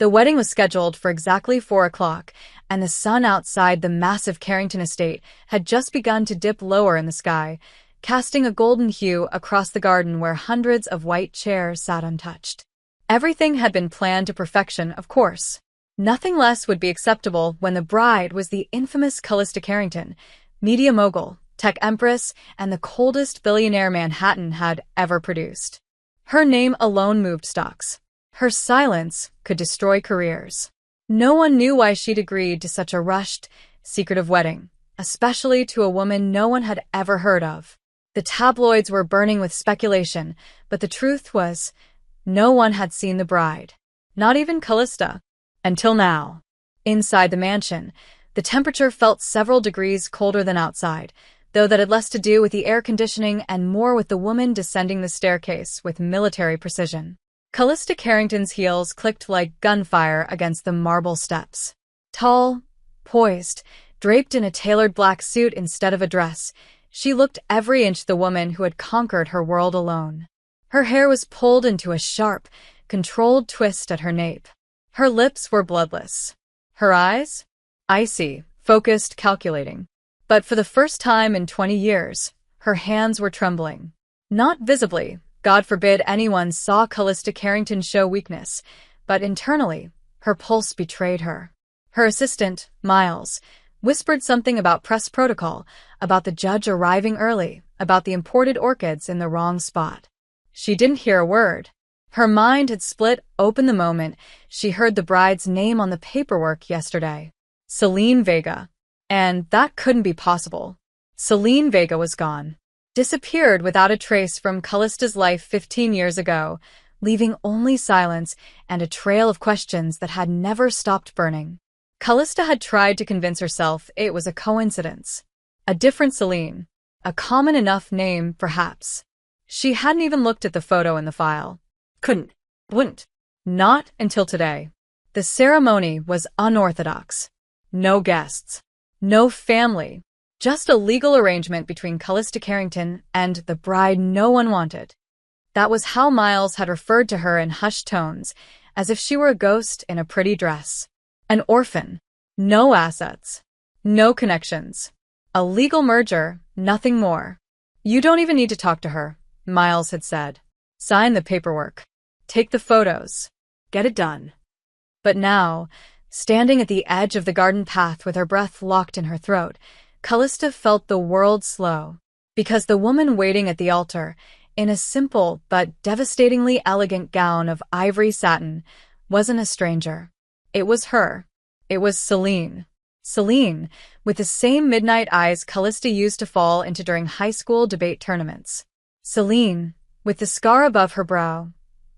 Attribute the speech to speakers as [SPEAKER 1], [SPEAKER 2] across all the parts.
[SPEAKER 1] The wedding was scheduled for exactly 4 o'clock, and the sun outside the massive Carrington estate had just begun to dip lower in the sky, casting a golden hue across the garden where hundreds of white chairs sat untouched. Everything had been planned to perfection, of course. Nothing less would be acceptable when the bride was the infamous Callista Carrington, media mogul, tech empress, and the coldest billionaire Manhattan had ever produced. Her name alone moved stocks. Her silence could destroy careers. No one knew why she'd agreed to such a rushed, secretive wedding, especially to a woman no one had ever heard of. The tabloids were burning with speculation, but the truth was, no one had seen the bride. Not even Callista. Until now. Inside the mansion, the temperature felt several degrees colder than outside, though that had less to do with the air conditioning and more with the woman descending the staircase with military precision. Callista Carrington's heels clicked like gunfire against the marble steps. Tall, poised, draped in a tailored black suit instead of a dress, she looked every inch the woman who had conquered her world alone. Her hair was pulled into a sharp, controlled twist at her nape. Her lips were bloodless. Her eyes? Icy, focused, calculating. But for the first time in 20 years, her hands were trembling. Not visibly. God forbid anyone saw Callista Carrington show weakness, but internally, her pulse betrayed her. Her assistant, Miles, whispered something about press protocol, about the judge arriving early, about the imported orchids in the wrong spot. She didn't hear a word. Her mind had split open the moment she heard the bride's name on the paperwork yesterday. Selene Vega. And that couldn't be possible. Selene Vega was gone. Disappeared without a trace from Callista's life 15 years ago, leaving only silence and a trail of questions that had never stopped burning. Callista had tried to convince herself it was a coincidence. A different Selene. A common enough name, perhaps. She hadn't even looked at the photo in the file. Wouldn't. Not until today. The ceremony was unorthodox. No guests. No family. Just a legal arrangement between Callista Carrington and the bride no one wanted. That was how Miles had referred to her in hushed tones, as if she were a ghost in a pretty dress. An orphan. No assets. No connections. A legal merger, nothing more. You don't even need to talk to her, Miles had said. Sign the paperwork. Take the photos. Get it done. But now, standing at the edge of the garden path with her breath locked in her throat, Callista felt the world slow. Because the woman waiting at the altar, in a simple but devastatingly elegant gown of ivory satin, wasn't a stranger. It was her. It was Selene. Selene, with the same midnight eyes Callista used to fall into during high school debate tournaments. Selene, with the scar above her brow,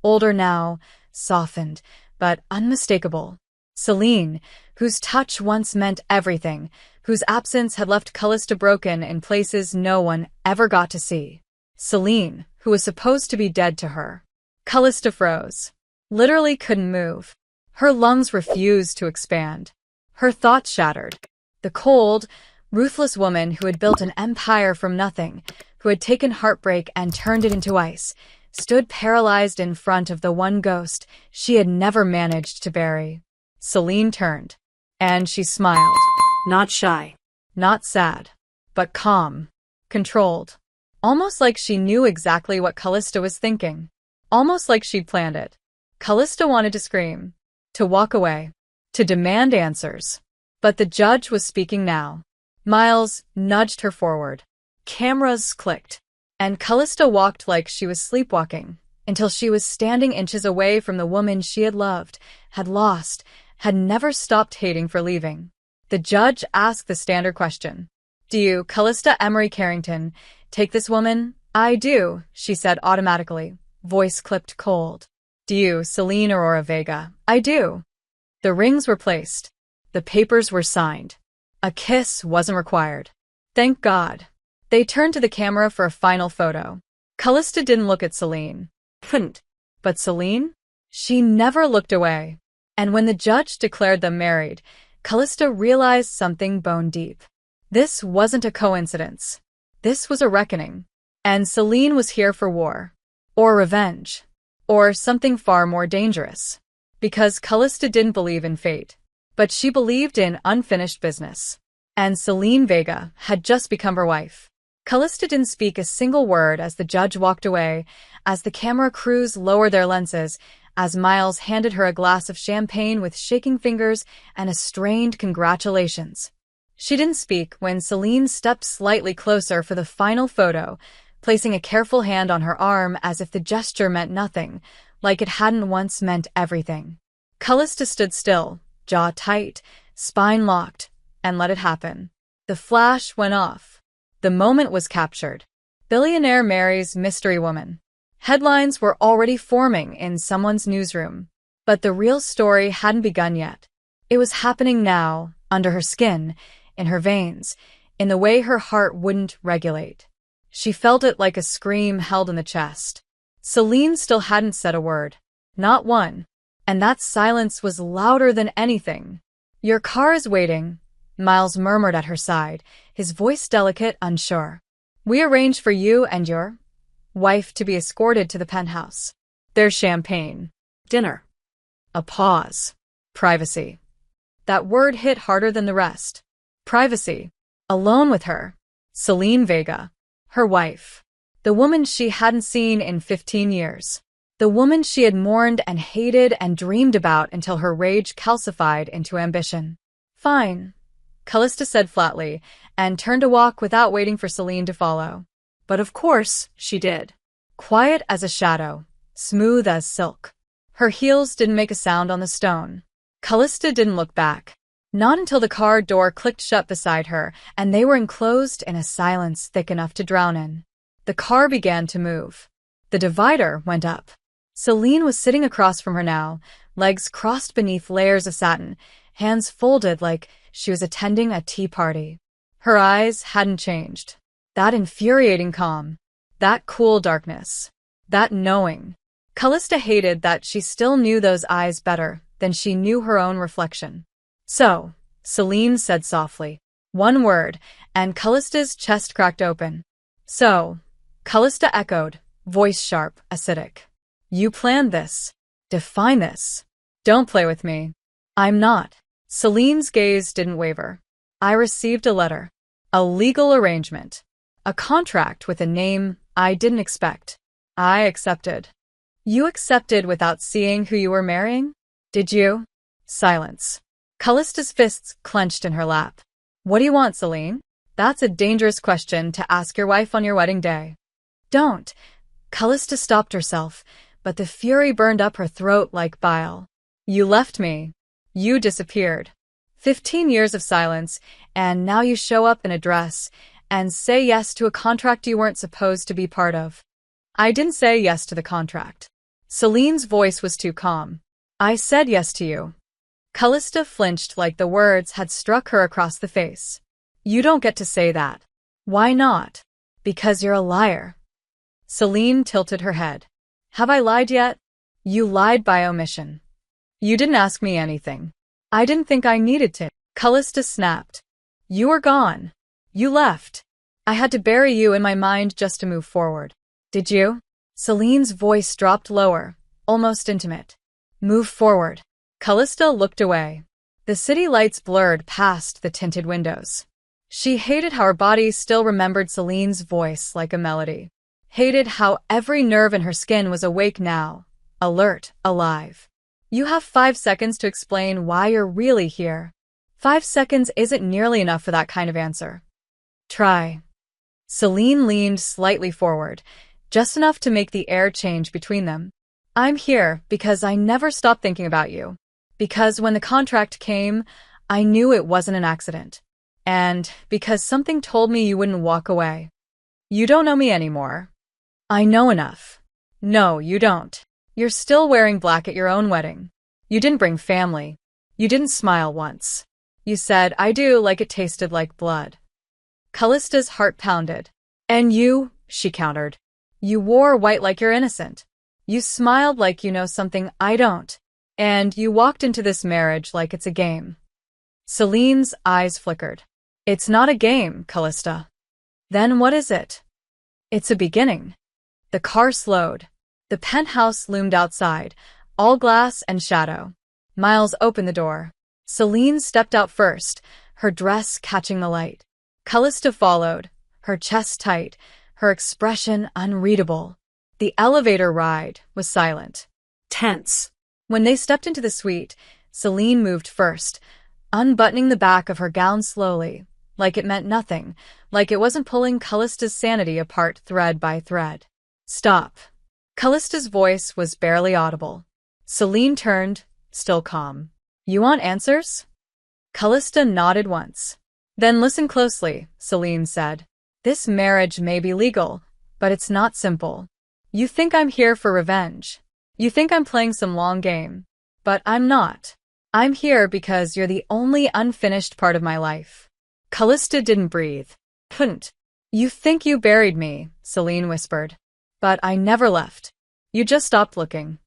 [SPEAKER 1] older now, softened, but unmistakable. Selene, whose touch once meant everything, whose absence had left Callista broken in places no one ever got to see. Selene, who was supposed to be dead to her. Callista froze. Literally couldn't move. Her lungs refused to expand. Her thoughts shattered. The cold, ruthless woman who had built an empire from nothing, who had taken heartbreak and turned it into ice, stood paralyzed in front of the one ghost she had never managed to bury. Selene turned, and she smiled. Not shy, not sad, but calm, controlled. Almost like she knew exactly what Callista was thinking. Almost like she'd planned it. Callista wanted to scream, to walk away, to demand answers. But the judge was speaking now. Miles nudged her forward. Cameras clicked, and Callista walked like she was sleepwalking, until she was standing inches away from the woman she had loved, had lost, had never stopped hating for leaving. The judge asked the standard question. Do you, Callista Emery Carrington, take this woman? I do, she said automatically, voice clipped cold. Do you, Selene Aurora Vega? I do. The rings were placed. The papers were signed. A kiss wasn't required. Thank God. They turned to the camera for a final photo. Callista didn't look at Selene. Couldn't. But Selene? She never looked away. And when the judge declared them married, Callista realized something bone deep. This wasn't a coincidence. This was a reckoning. And Selene was here for war. Or revenge. Or something far more dangerous. Because Callista didn't believe in fate. But she believed in unfinished business. And Selene Vega had just become her wife. Callista didn't speak a single word as the judge walked away, as the camera crews lowered their lenses, as Miles handed her a glass of champagne with shaking fingers and a strained congratulations. She didn't speak when Selene stepped slightly closer for the final photo, placing a careful hand on her arm as if the gesture meant nothing, like it hadn't once meant everything. Callista stood still, jaw tight, spine locked, and let it happen. The flash went off. The moment was captured. Billionaire marries mystery woman. Headlines were already forming in someone's newsroom. But the real story hadn't begun yet. It was happening now, under her skin, in her veins, in the way her heart wouldn't regulate. She felt it like a scream held in the chest. Selene still hadn't said a word. Not one. And that silence was louder than anything. "Your car is waiting," Miles murmured at her side, his voice delicate, unsure. "We arranged for you and your wife to be escorted to the penthouse. There's champagne. Dinner." A pause. Privacy. That word hit harder than the rest. Privacy. Alone with her. Selene Vega. Her wife. The woman she hadn't seen in 15 years. The woman she had mourned and hated and dreamed about until her rage calcified into ambition. "Fine," Callista said flatly, and turned to walk without waiting for Selene to follow. But of course, she did. Quiet as a shadow, smooth as silk. Her heels didn't make a sound on the stone. Callista didn't look back. Not until the car door clicked shut beside her, and they were enclosed in a silence thick enough to drown in. The car began to move. The divider went up. Selene was sitting across from her now, legs crossed beneath layers of satin, hands folded like she was attending a tea party. Her eyes hadn't changed. That infuriating calm. That cool darkness. That knowing. Callista hated that she still knew those eyes better than she knew her own reflection. "So," Selene said softly. One word, and Callista's chest cracked open. "So," Callista echoed, voice sharp, acidic. "You planned this. Define this. Don't play with me." "I'm not." Selene's gaze didn't waver. "I received a letter. A legal arrangement. A contract with a name I didn't expect. I accepted." "You accepted without seeing who you were marrying? Did you?" Silence. Callista's fists clenched in her lap. "What do you want, Selene? That's a dangerous question to ask your wife on your wedding day." "Don't." Callista stopped herself, but the fury burned up her throat like bile. "You left me. You disappeared. 15 years of silence, and now you show up in a dress and say yes to a contract you weren't supposed to be part of." "I didn't say yes to the contract." Selene's voice was too calm. "I said yes to you." Callista flinched like the words had struck her across the face. "You don't get to say that." "Why not?" "Because you're a liar." Selene tilted her head. "Have I lied yet?" "You lied by omission. You didn't ask me anything. I didn't think I needed to." Callista snapped. "You were gone. You left. I had to bury you in my mind just to move forward." "Did you?" Selene's voice dropped lower, almost intimate. "Move forward." Callista looked away. The city lights blurred past the tinted windows. She hated how her body still remembered Selene's voice like a melody. Hated how every nerve in her skin was awake now, alert, alive. "You have 5 seconds to explain why you're really here." 5 seconds isn't nearly enough for that kind of answer. "Try." Selene leaned slightly forward, just enough to make the air change between them. "I'm here because I never stopped thinking about you. Because when the contract came, I knew it wasn't an accident. And because something told me you wouldn't walk away. You don't know me anymore." "I know enough." "No, you don't. You're still wearing black at your own wedding. You didn't bring family. You didn't smile once. You said, 'I do,' like it tasted like blood." Callista's heart pounded. "And you," she countered. "You wore white like you're innocent. You smiled like you know something I don't. And you walked into this marriage like it's a game." Selene's eyes flickered. "It's not a game, Callista." "Then what is it?" "It's a beginning." The car slowed. The penthouse loomed outside, all glass and shadow. Miles opened the door. Celine stepped out first, her dress catching the light. Callista followed, her chest tight, her expression unreadable. The elevator ride was silent. Tense. When they stepped into the suite, Celine moved first, unbuttoning the back of her gown slowly, like it meant nothing, like it wasn't pulling Callista's sanity apart thread by thread. Stop. Callista's voice was barely audible. Celine turned, still calm. You want answers? Callista nodded once. Then listen closely, Celine said. This marriage may be legal, but it's not simple. You think I'm here for revenge. You think I'm playing some long game. But I'm not. I'm here because you're the only unfinished part of my life. Callista didn't breathe. Couldn't. You think you buried me, Celine whispered. But I never left. You just stopped looking.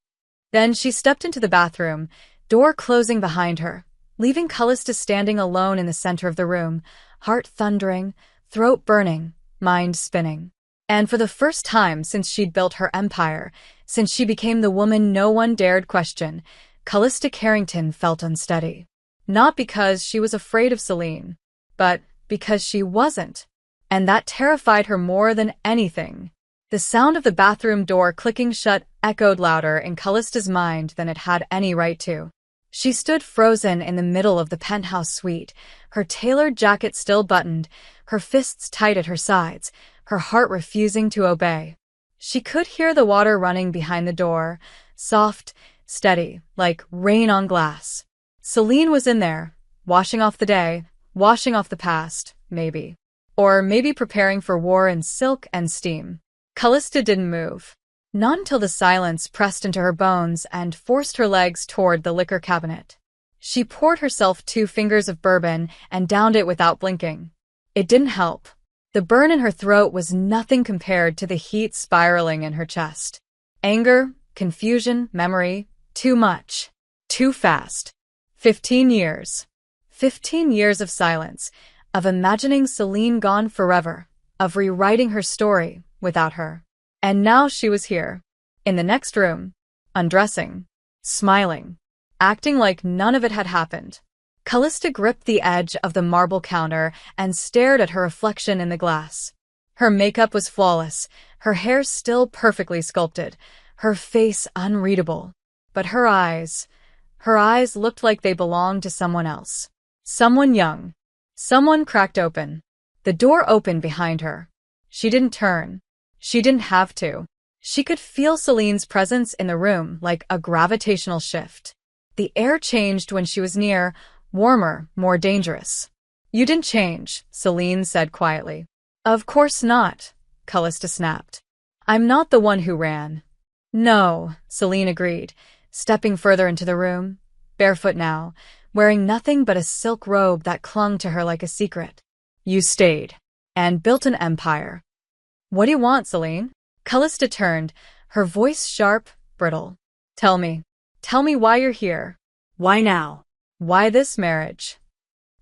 [SPEAKER 1] Then she stepped into the bathroom, door closing behind her, leaving Callista standing alone in the center of the room, heart thundering, throat burning, mind spinning. And for the first time since she'd built her empire, since she became the woman no one dared question, Callista Carrington felt unsteady. Not because she was afraid of Celine, but because she wasn't. And that terrified her more than anything. The sound of the bathroom door clicking shut echoed louder in Callista's mind than it had any right to. She stood frozen in the middle of the penthouse suite, her tailored jacket still buttoned, her fists tight at her sides, her heart refusing to obey. She could hear the water running behind the door, soft, steady, like rain on glass. Celine was in there, washing off the day, washing off the past, maybe. Or maybe preparing for war in silk and steam. Callista didn't move. Not until the silence pressed into her bones and forced her legs toward the liquor cabinet. She poured herself 2 fingers of bourbon and downed it without blinking. It didn't help. The burn in her throat was nothing compared to the heat spiraling in her chest. Anger, confusion, memory, too much. Too fast. 15 years. 15 years of silence, of imagining Celine gone forever, of rewriting her story without her. And now she was here, in the next room, undressing, smiling, acting like none of it had happened. Callista gripped the edge of the marble counter and stared at her reflection in the glass. Her makeup was flawless, her hair still perfectly sculpted, her face unreadable. But her eyes looked like they belonged to someone else. Someone young. Someone cracked open. The door opened behind her. She didn't turn. She didn't have to. She could feel Celine's presence in the room like a gravitational shift. The air changed when she was near, warmer, more dangerous. You didn't change, Celine said quietly. Of course not, Callista snapped. I'm not the one who ran. No, Celine agreed, stepping further into the room, barefoot now, wearing nothing but a silk robe that clung to her like a secret. You stayed, and built an empire. What do you want, Celine? Callista turned, her voice sharp, brittle. Tell me why you're here. Why now? Why this marriage?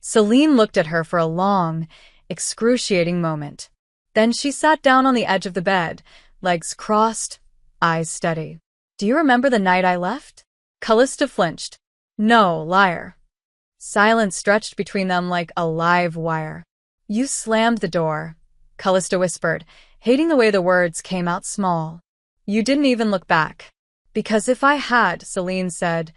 [SPEAKER 1] Celine looked at her for a long, excruciating moment. Then she sat down on the edge of the bed, legs crossed, eyes steady. Do you remember the night I left? Callista flinched. No, liar. Silence stretched between them like a live wire. You slammed the door, Callista whispered, hating the way the words came out small. You didn't even look back. Because if I had, Celine said,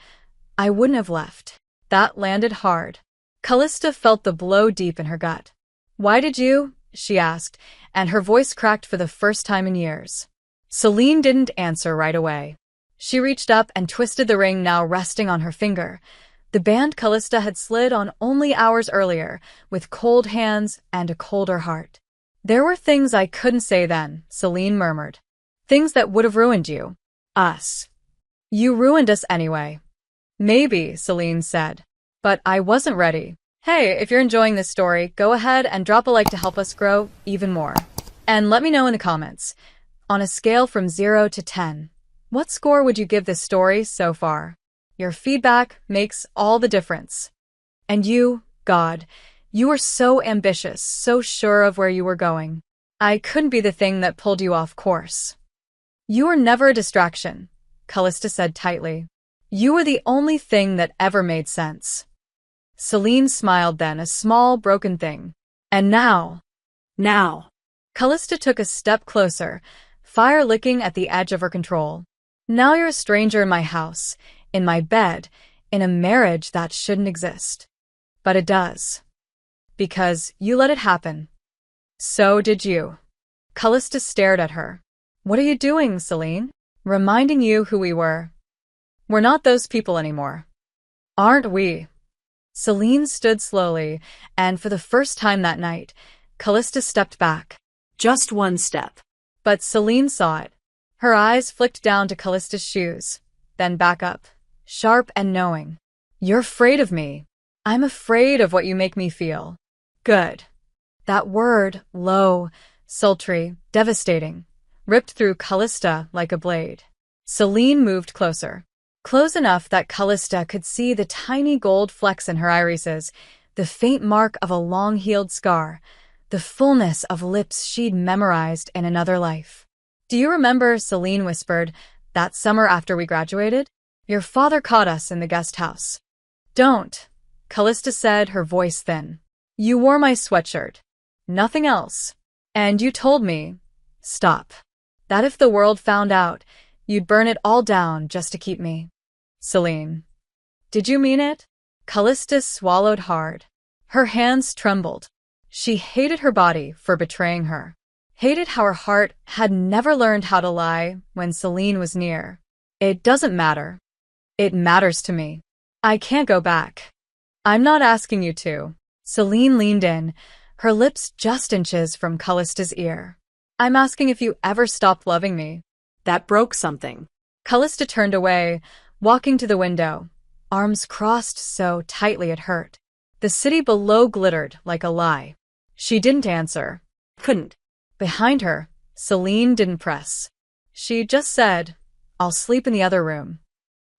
[SPEAKER 1] I wouldn't have left. That landed hard. Callista felt the blow deep in her gut. Why did you? She asked, and her voice cracked for the first time in years. Celine didn't answer right away. She reached up and twisted the ring now resting on her finger. The band Callista had slid on only hours earlier, with cold hands and a colder heart. There were things I couldn't say then, Celine murmured. Things that would have ruined you. Us. You ruined us anyway. Maybe, Celine said. But I wasn't ready. Hey, if you're enjoying this story, go ahead and drop a like to help us grow even more. And let me know in the comments. On a scale from 0 to 10, what score would you give this story so far? Your feedback makes all the difference. And you, God, you were so ambitious, so sure of where you were going. I couldn't be the thing that pulled you off course. You were never a distraction, Callista said tightly. You were the only thing that ever made sense. Celine smiled then, a small, broken thing. And now. Callista took a step closer, fire licking at the edge of her control. Now you're a stranger in my house, in my bed, in a marriage that shouldn't exist. But it does. Because you let it happen. So did you. Callista stared at her. What are you doing, Celine? Reminding you who we were. We're not those people anymore. Aren't we? Celine stood slowly, and for the first time that night, Callista stepped back.
[SPEAKER 2] Just one step.
[SPEAKER 1] But Celine saw it. Her eyes flicked down to Callista's shoes, then back up, sharp and knowing. You're afraid of me. I'm afraid of what you make me feel. Good. That word, low, sultry, devastating, ripped through Callista like a blade. Celine moved closer. Close enough that Callista could see the tiny gold flecks in her irises, the faint mark of a long-healed scar, the fullness of lips she'd memorized in another life. Do you remember, Celine whispered, that summer after we graduated? Your father caught us in the guest house. Don't, Callista said, her voice thin. You wore my sweatshirt. Nothing else. And you told me, stop. That if the world found out, you'd burn it all down just to keep me. Celine. Did you mean it? Callista swallowed hard. Her hands trembled. She hated her body for betraying her. Hated how her heart had never learned how to lie when Celine was near. It doesn't matter. It matters to me. I can't go back. I'm not asking you to. Celine leaned in, her lips just inches from Callista's ear. I'm asking if you ever stopped loving me.
[SPEAKER 2] That broke something.
[SPEAKER 1] Callista turned away, walking to the window, arms crossed so tightly it hurt. The city below glittered like a lie. She didn't answer.
[SPEAKER 2] Couldn't.
[SPEAKER 1] Behind her, Celine didn't press. She just said, I'll sleep in the other room.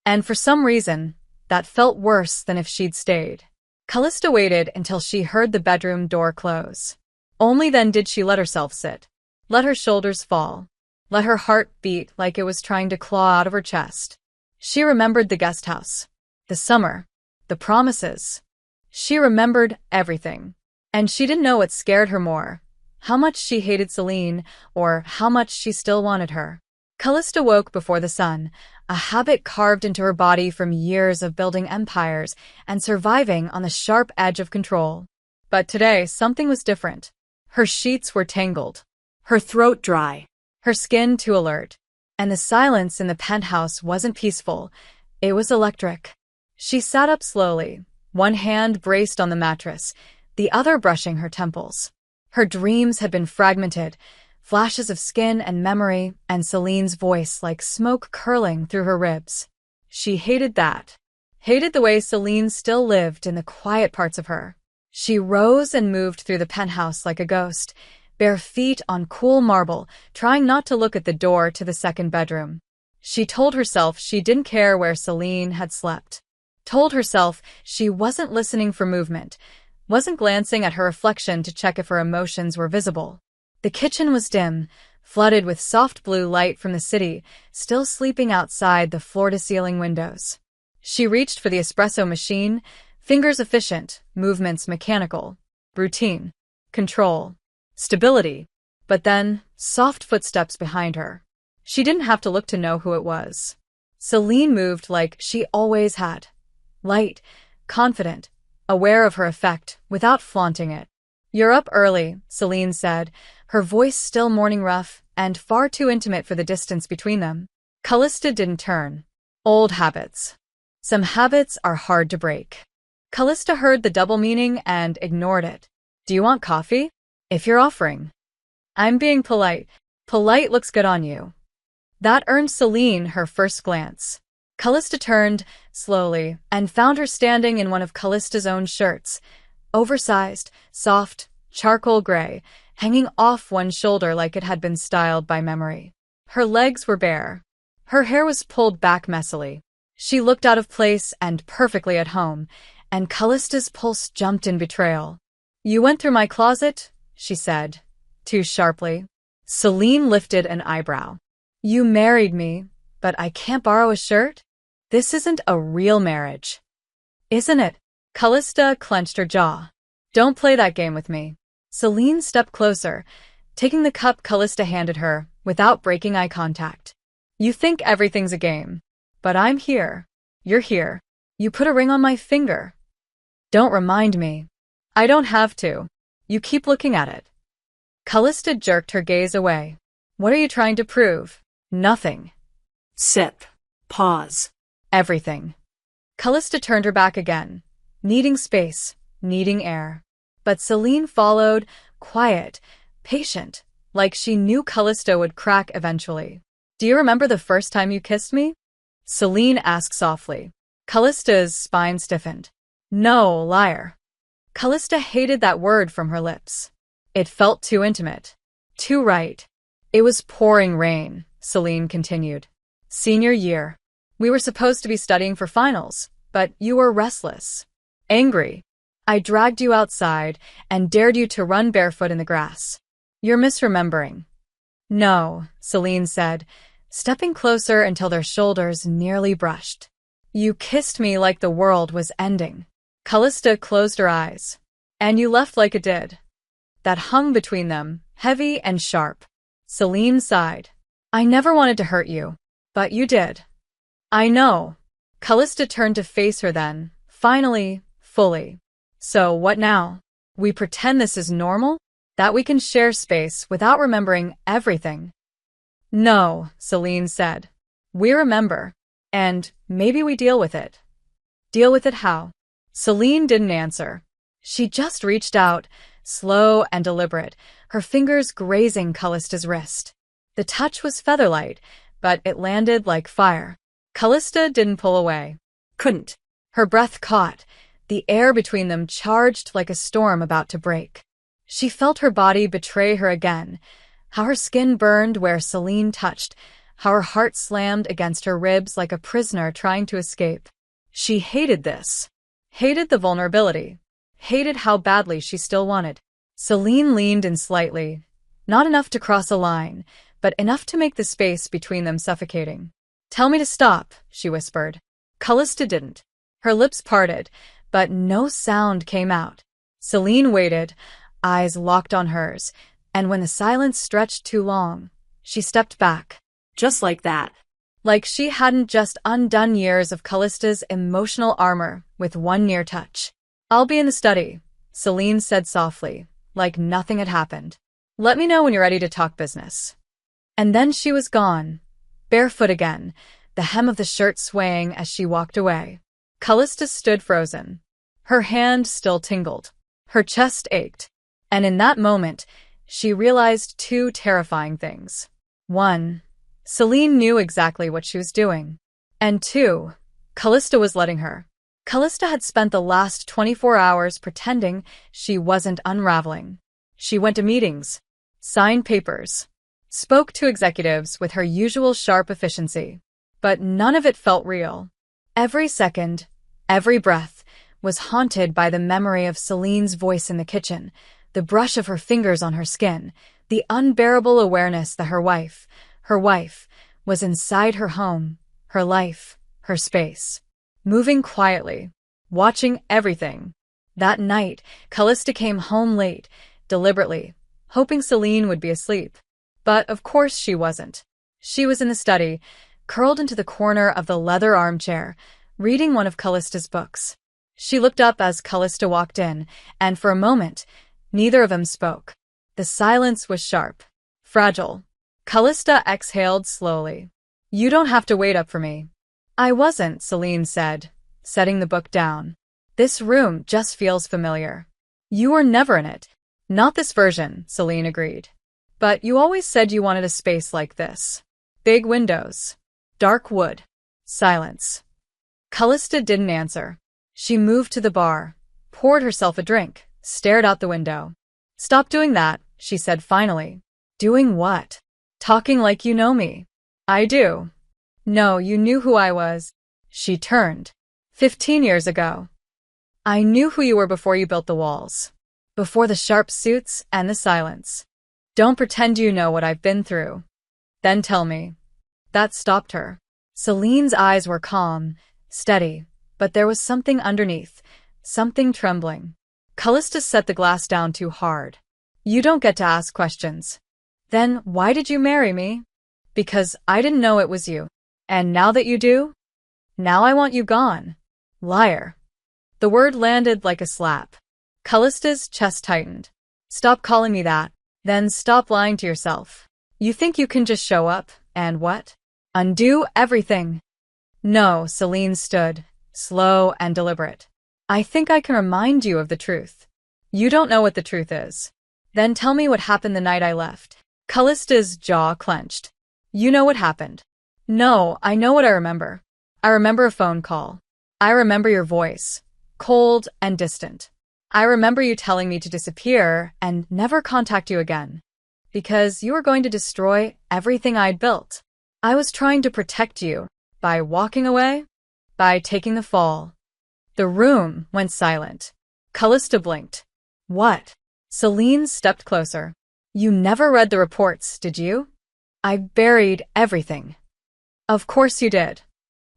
[SPEAKER 1] And for some reason, that felt worse than if she'd stayed. Callista waited until she heard the bedroom door close. Only then did she let herself sit. Let her shoulders fall. Let her heart beat like it was trying to claw out of her chest. She remembered the guest house. The summer. The promises. She remembered everything. And she didn't know what scared her more. How much she hated Celine, or how much she still wanted her. Callista woke before the sun, a habit carved into her body from years of building empires and surviving on the sharp edge of control. But today, something was different. Her sheets were tangled.
[SPEAKER 2] Her throat dry.
[SPEAKER 1] Her skin too alert. And the silence in the penthouse wasn't peaceful. It was electric. She sat up slowly, one hand braced on the mattress, the other brushing her temples. Her dreams had been fragmented, flashes of skin and memory, and Celine's voice like smoke curling through her ribs. She hated that. Hated the way Celine still lived in the quiet parts of her. She rose and moved through the penthouse like a ghost, bare feet on cool marble, trying not to look at the door to the second bedroom. She told herself she didn't care where Celine had slept. Told herself she wasn't listening for movement, wasn't glancing at her reflection to check if her emotions were visible. The kitchen was dim, flooded with soft blue light from the city, still sleeping outside the floor-to-ceiling windows. She reached for the espresso machine, fingers efficient, movements mechanical, routine, control, stability. But then, soft footsteps behind her. She didn't have to look to know who it was. Celine moved like she always had. Light, confident, aware of her effect, without flaunting it. You're up early, Celine said, her voice still morning rough and far too intimate for the distance between them. Callista didn't turn. Old habits. Some habits are hard to break. Callista heard the double meaning and ignored it. Do you want coffee? If you're offering. I'm being polite. Polite looks good on you. That earned Celine her first glance. Callista turned, slowly, and found her standing in one of Callista's own shirts. Oversized, soft, charcoal gray, hanging off one shoulder like it had been styled by memory. Her legs were bare. Her hair was pulled back messily. She looked out of place and perfectly at home, and Callista's pulse jumped in betrayal. You went through my closet, she said, too sharply. Celine lifted an eyebrow. You married me, but I can't borrow a shirt? This isn't a real marriage. Isn't it? Callista clenched her jaw. Don't play that game with me. Celine stepped closer, taking the cup Callista handed her, without breaking eye contact. You think everything's a game. But I'm here. You're here. You put a ring on my finger. Don't remind me. I don't have to. You keep looking at it. Callista jerked her gaze away. What are you trying to prove? Nothing.
[SPEAKER 2] Sip. Pause.
[SPEAKER 1] Everything. Callista turned her back again, needing space, needing air. But Celine followed, quiet, patient, like she knew Callista would crack eventually. Do you remember the first time you kissed me? Celine asked softly. Callista's spine stiffened. No, liar. Callista hated that word from her lips. It felt too intimate. Too right. It was pouring rain, Celine continued. Senior year. We were supposed to be studying for finals, but you were restless. Angry. I dragged you outside and dared you to run barefoot in the grass. You're misremembering. No, Celine said, stepping closer until their shoulders nearly brushed. You kissed me like the world was ending. Callista closed her eyes. And you left like it did. That hung between them, heavy and sharp. Celine sighed. I never wanted to hurt you, but you did. I know. Callista turned to face her then, finally, fully. So what now? We pretend this is normal? That we can share space without remembering everything? No, Celine said. We remember. And maybe we deal with it. Deal with it how? Celine didn't answer. She just reached out, slow and deliberate, her fingers grazing Callista's wrist. The touch was featherlight, but it landed like fire. Callista didn't pull away. Couldn't. Her breath caught, the air between them charged like a storm about to break. She felt her body betray her again, how her skin burned where Celine touched, how her heart slammed against her ribs like a prisoner trying to escape. She hated this. Hated the vulnerability. Hated how badly she still wanted. Celine leaned in slightly, not enough to cross a line, but enough to make the space between them suffocating. Tell me to stop, she whispered. Callista didn't. Her lips parted, but no sound came out. Celine waited, eyes locked on hers, and when the silence stretched too long, she stepped back.
[SPEAKER 2] Just like that.
[SPEAKER 1] Like she hadn't just undone years of Callista's emotional armor with one near touch. I'll be in the study, Celine said softly, like nothing had happened. Let me know when you're ready to talk business. And then she was gone, barefoot again, the hem of the shirt swaying as she walked away. Callista stood frozen. Her hand still tingled. Her chest ached. And in that moment, she realized two terrifying things. One, Celine knew exactly what she was doing. And two, Callista was letting her. Callista had spent the last 24 hours pretending she wasn't unraveling. She went to meetings, signed papers, spoke to executives with her usual sharp efficiency. But none of it felt real. Every second, every breath, was haunted by the memory of Celine's voice in the kitchen, the brush of her fingers on her skin, the unbearable awareness that her wife, was inside her home, her life, her space. Moving quietly, watching everything. That night, Callista came home late, deliberately, hoping Celine would be asleep. But of course she wasn't. She was in the study, curled into the corner of the leather armchair, reading one of Callista's books. She looked up as Callista walked in, and for a moment, neither of them spoke. The silence was sharp, fragile. Callista exhaled slowly. You don't have to wait up for me. I wasn't, Celine said, setting the book down. This room just feels familiar. You were never in it. Not this version, Celine agreed. But you always said you wanted a space like this. Big windows. Dark wood. Silence. Callista didn't answer. She moved to the bar, poured herself a drink, stared out the window. Stop doing that, she said finally. Doing what? Talking like you know me. I do. No, you knew who I was. She turned. 15 years ago. I knew who you were before you built the walls. Before the sharp suits and the silence. Don't pretend you know what I've been through. Then tell me. That stopped her. Celine's eyes were calm, steady, but there was something underneath, something trembling. Callista set the glass down too hard. You don't get to ask questions. Then why did you marry me? Because I didn't know it was you. And now that you do? Now I want you gone. Liar. The word landed like a slap. Callista's chest tightened. Stop calling me that. Then stop lying to yourself. You think you can just show up, and what? Undo everything. No, Celine stood, slow and deliberate. I think I can remind you of the truth. You don't know what the truth is. Then tell me what happened the night I left. Callista's jaw clenched. You know what happened. No, I know what I remember. I remember a phone call. I remember your voice, cold and distant. I remember you telling me to disappear and never contact you again. Because you were going to destroy everything I'd built. I was trying to protect you by walking away, by taking the fall. The room went silent. Callista blinked. What? Celine stepped closer. You never read the reports, did you? I buried everything. Of course you did.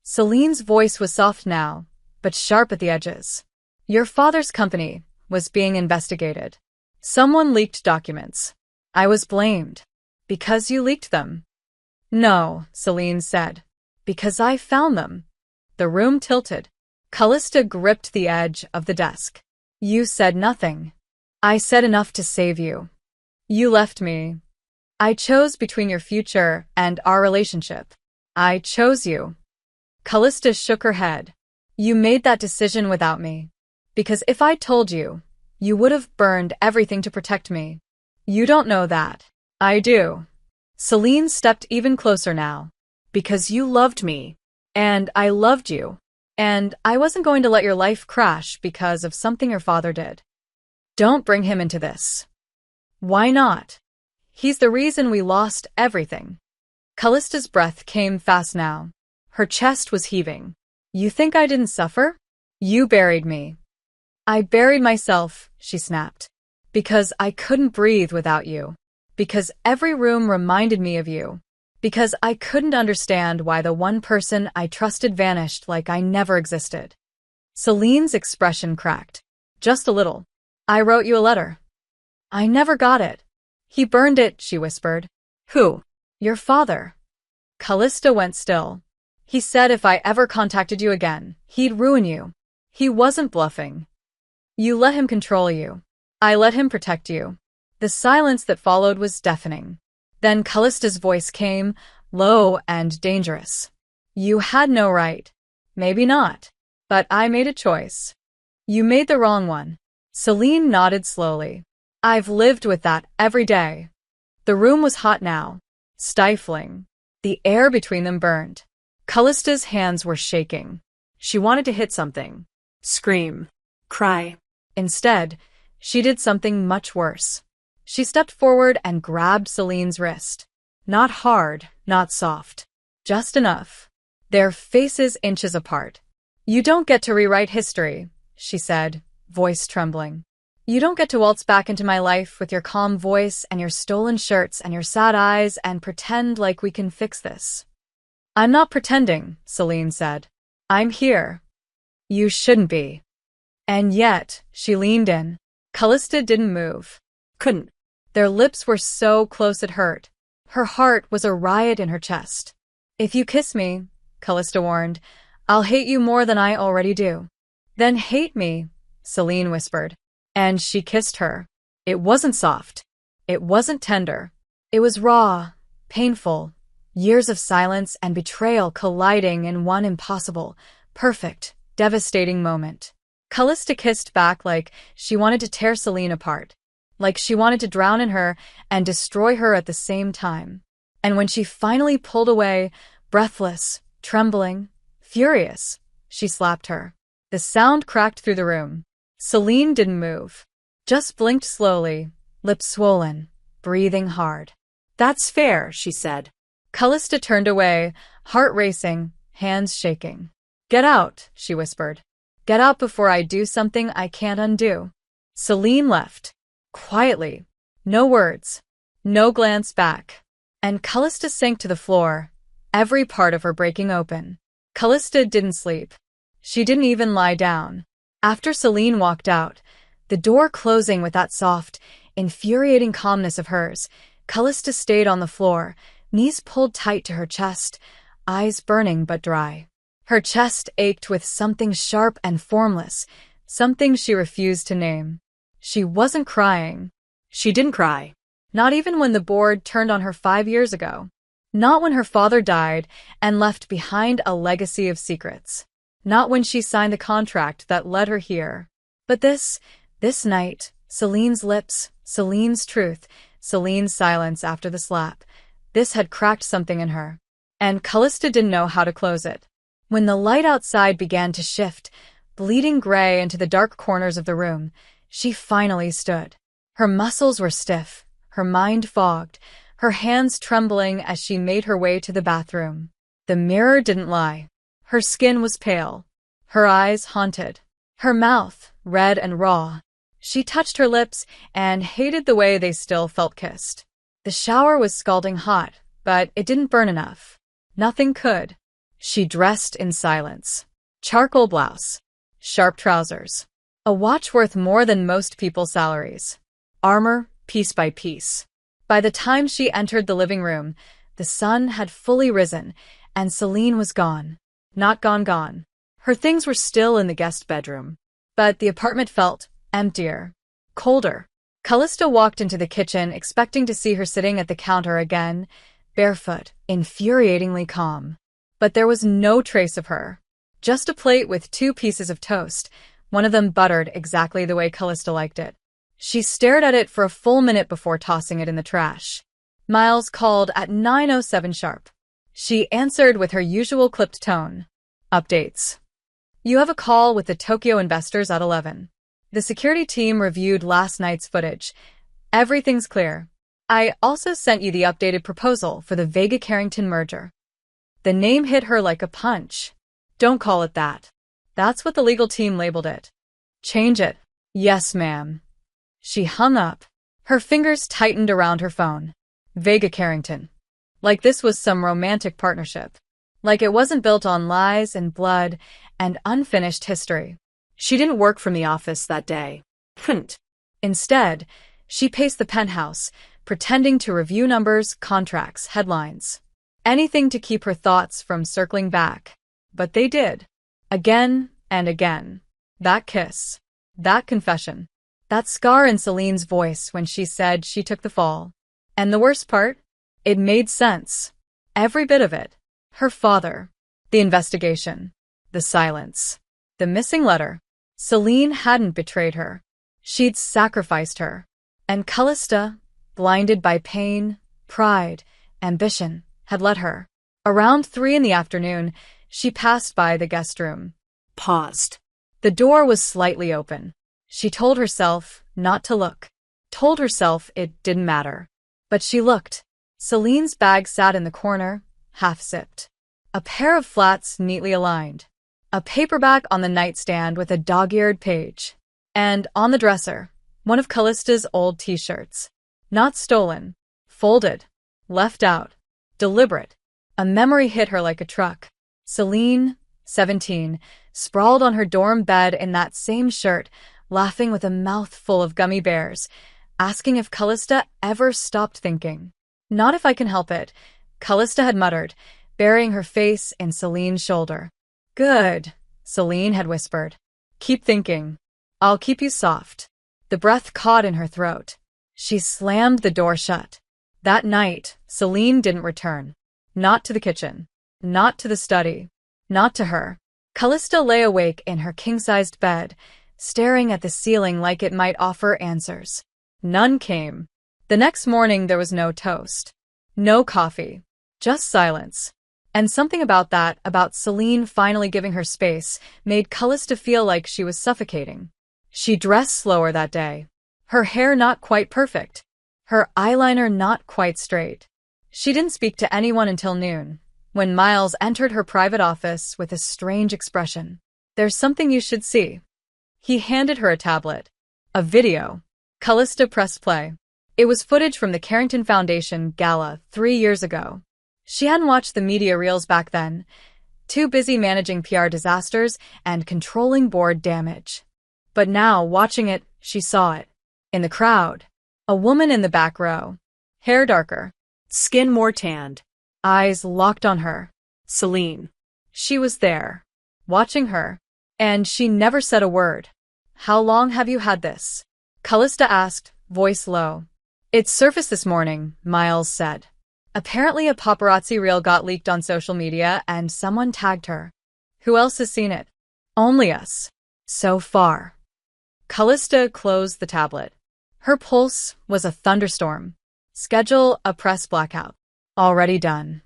[SPEAKER 1] Celine's voice was soft now, but sharp at the edges. Your father's company was being investigated. Someone leaked documents. I was blamed. Because you leaked them. No, Celine said. Because I found them. The room tilted. Callista gripped the edge of the desk. You said nothing. I said enough to save you. You left me. I chose between your future and our relationship. I chose you. Callista shook her head. You made that decision without me. Because if I told you, you would have burned everything to protect me. You don't know that. I do. Celine stepped even closer now. Because you loved me. And I loved you. And I wasn't going to let your life crash because of something your father did. Don't bring him into this. Why not? He's the reason we lost everything. Callista's breath came fast now. Her chest was heaving. You think I didn't suffer? You buried me. I buried myself, she snapped. Because I couldn't breathe without you. Because every room reminded me of you. Because I couldn't understand why the one person I trusted vanished like I never existed. Celine's expression cracked. Just a little. I wrote you a letter. I never got it. He burned it, she whispered. Who? Your father. Callista went still. He said if I ever contacted you again, he'd ruin you. He wasn't bluffing. You let him control you. I let him protect you. The silence that followed was deafening. Then Callista's voice came, low and dangerous. You had no right. Maybe not. But I made a choice. You made the wrong one. Celine nodded slowly. I've lived with that every day. The room was hot now, stifling. The air between them burned. Callista's hands were shaking. She wanted to hit something.
[SPEAKER 2] Scream. Cry.
[SPEAKER 1] Instead, she did something much worse. She stepped forward and grabbed Celine's wrist. Not hard, not soft. Just enough. Their faces inches apart. You don't get to rewrite history, she said, voice trembling. You don't get to waltz back into my life with your calm voice and your stolen shirts and your sad eyes and pretend like we can fix this. I'm not pretending, Celine said. I'm here. You shouldn't be. And yet, she leaned in. Callista didn't move. Couldn't. Their lips were so close it hurt. Her heart was a riot in her chest. If you kiss me, Callista warned, I'll hate you more than I already do. Then hate me, Celine whispered. And she kissed her. It wasn't soft. It wasn't tender. It was raw, painful, years of silence and betrayal colliding in one impossible, perfect, devastating moment. Callista kissed back like she wanted to tear Celine apart, like she wanted to drown in her and destroy her at the same time. And when she finally pulled away, breathless, trembling, furious, she slapped her. The sound cracked through the room. Celine didn't move, just blinked slowly, lips swollen, breathing hard. That's fair, she said. Callista turned away, heart racing, hands shaking. Get out, she whispered. Get out before I do something I can't undo. Celine left. Quietly. No words. No glance back. And Callista sank to the floor, every part of her breaking open. Callista didn't sleep. She didn't even lie down. After Celine walked out, the door closing with that soft, infuriating calmness of hers, Callista stayed on the floor, knees pulled tight to her chest, eyes burning but dry. Her chest ached with something sharp and formless, something she refused to name. She wasn't crying.
[SPEAKER 2] She didn't cry.
[SPEAKER 1] Not even when the board turned on her 5 years ago. Not when her father died and left behind a legacy of secrets. Not when she signed the contract that led her here. But this night, Celine's lips, Celine's truth, Celine's silence after the slap, this had cracked something in her. And Callista didn't know how to close it. When the light outside began to shift, bleeding gray into the dark corners of the room, she finally stood. Her muscles were stiff, her mind fogged, her hands trembling as she made her way to the bathroom. The mirror didn't lie. Her skin was pale, her eyes haunted, her mouth red and raw. She touched her lips and hated the way they still felt kissed. The shower was scalding hot, but it didn't burn enough. Nothing could. She dressed in silence. Charcoal blouse, sharp trousers, a watch worth more than most people's salaries. Armor, piece by piece. By the time she entered the living room, the sun had fully risen, and Celine was gone. Not gone. Her things were still in the guest bedroom. But the apartment felt emptier, colder. Callista walked into the kitchen expecting to see her sitting at the counter again, barefoot, infuriatingly calm. But there was no trace of her. Just a plate with 2 pieces of toast, one of them buttered exactly the way Callista liked it. She stared at it for a full minute before tossing it in the trash. Miles called at 9:07 sharp. She answered with her usual clipped tone. Updates. You have a call with the Tokyo investors at 11. The security team reviewed last night's footage. Everything's clear. I also sent you the updated proposal for the Vega-Carrington merger. The name hit her like a punch. Don't call it that. That's what the legal team labeled it. Change it. Yes, ma'am. She hung up. Her fingers tightened around her phone. Vega-Carrington. Like this was some romantic partnership. Like it wasn't built on lies and blood and unfinished history.
[SPEAKER 2] She didn't work from the office that day.
[SPEAKER 1] Instead, she paced the penthouse, pretending to review numbers, contracts, headlines. Anything to keep her thoughts from circling back. But they did. Again and again. That kiss. That confession. That scar in Celine's voice when she said she took the fall. And the worst part? It made sense. Every bit of it. Her father. The investigation. The silence. The missing letter. Celine hadn't betrayed her. She'd sacrificed her. And Callista, blinded by pain, pride, ambition, had let her. Around 3 in the afternoon, she passed by the guest room.
[SPEAKER 2] Paused.
[SPEAKER 1] The door was slightly open. She told herself not to look. Told herself it didn't matter. But she looked. Celine's bag sat in the corner, half-zipped. A pair of flats neatly aligned. A paperback on the nightstand with a dog-eared page. And on the dresser, one of Callista's old t-shirts. Not stolen. Folded. Left out. Deliberate. A memory hit her like a truck. Celine, 17, sprawled on her dorm bed in that same shirt, laughing with a mouth full of gummy bears, asking if Callista ever stopped thinking. Not if I can help it, Callista had muttered, burying her face in Celine's shoulder. Good, Celine had whispered. Keep thinking. I'll keep you soft. The breath caught in her throat. She slammed the door shut. That night, Celine didn't return. Not to the kitchen. Not to the study. Not to her. Callista lay awake in her king-sized bed, staring at the ceiling like it might offer answers. None came. The next morning there was no toast. No coffee. Just silence. And something about that, about Celine finally giving her space, made Callista feel like she was suffocating. She dressed slower that day. Her hair not quite perfect. Her eyeliner not quite straight. She didn't speak to anyone until noon, when Miles entered her private office with a strange expression. There's something you should see. He handed her a tablet. A video. Callista pressed play. It was footage from the Carrington Foundation gala 3 years ago. She hadn't watched the media reels back then, too busy managing PR disasters and controlling board damage. But now, watching it, she saw it. In the crowd, a woman in the back row. Hair darker.
[SPEAKER 2] Skin more tanned.
[SPEAKER 1] Eyes locked on her.
[SPEAKER 2] Celine.
[SPEAKER 1] She was there, watching her, and she never said a word. How long have you had this? Callista asked, voice low. It surfaced this morning, Miles said. Apparently a paparazzi reel got leaked on social media and someone tagged her. Who else has seen it? Only us. So far. Callista closed the tablet. Her pulse was a thunderstorm. Schedule a press blackout. Already done.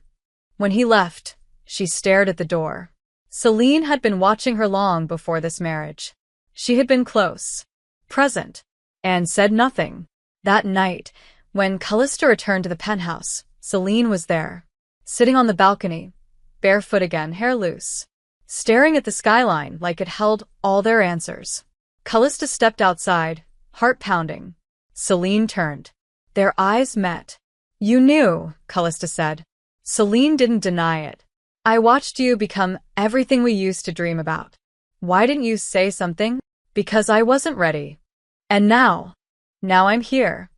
[SPEAKER 1] When he left, she stared at the door. Celine had been watching her long before this marriage. She had been close, present, and said nothing. That night, when Callista returned to the penthouse, Celine was there, sitting on the balcony, barefoot again, hair loose, staring at the skyline like it held all their answers. Callista stepped outside, heart pounding. Celine turned. Their eyes met. You knew, Callista said. Celine didn't deny it. I watched you become everything we used to dream about. Why didn't you say something? Because I wasn't ready. And now I'm here.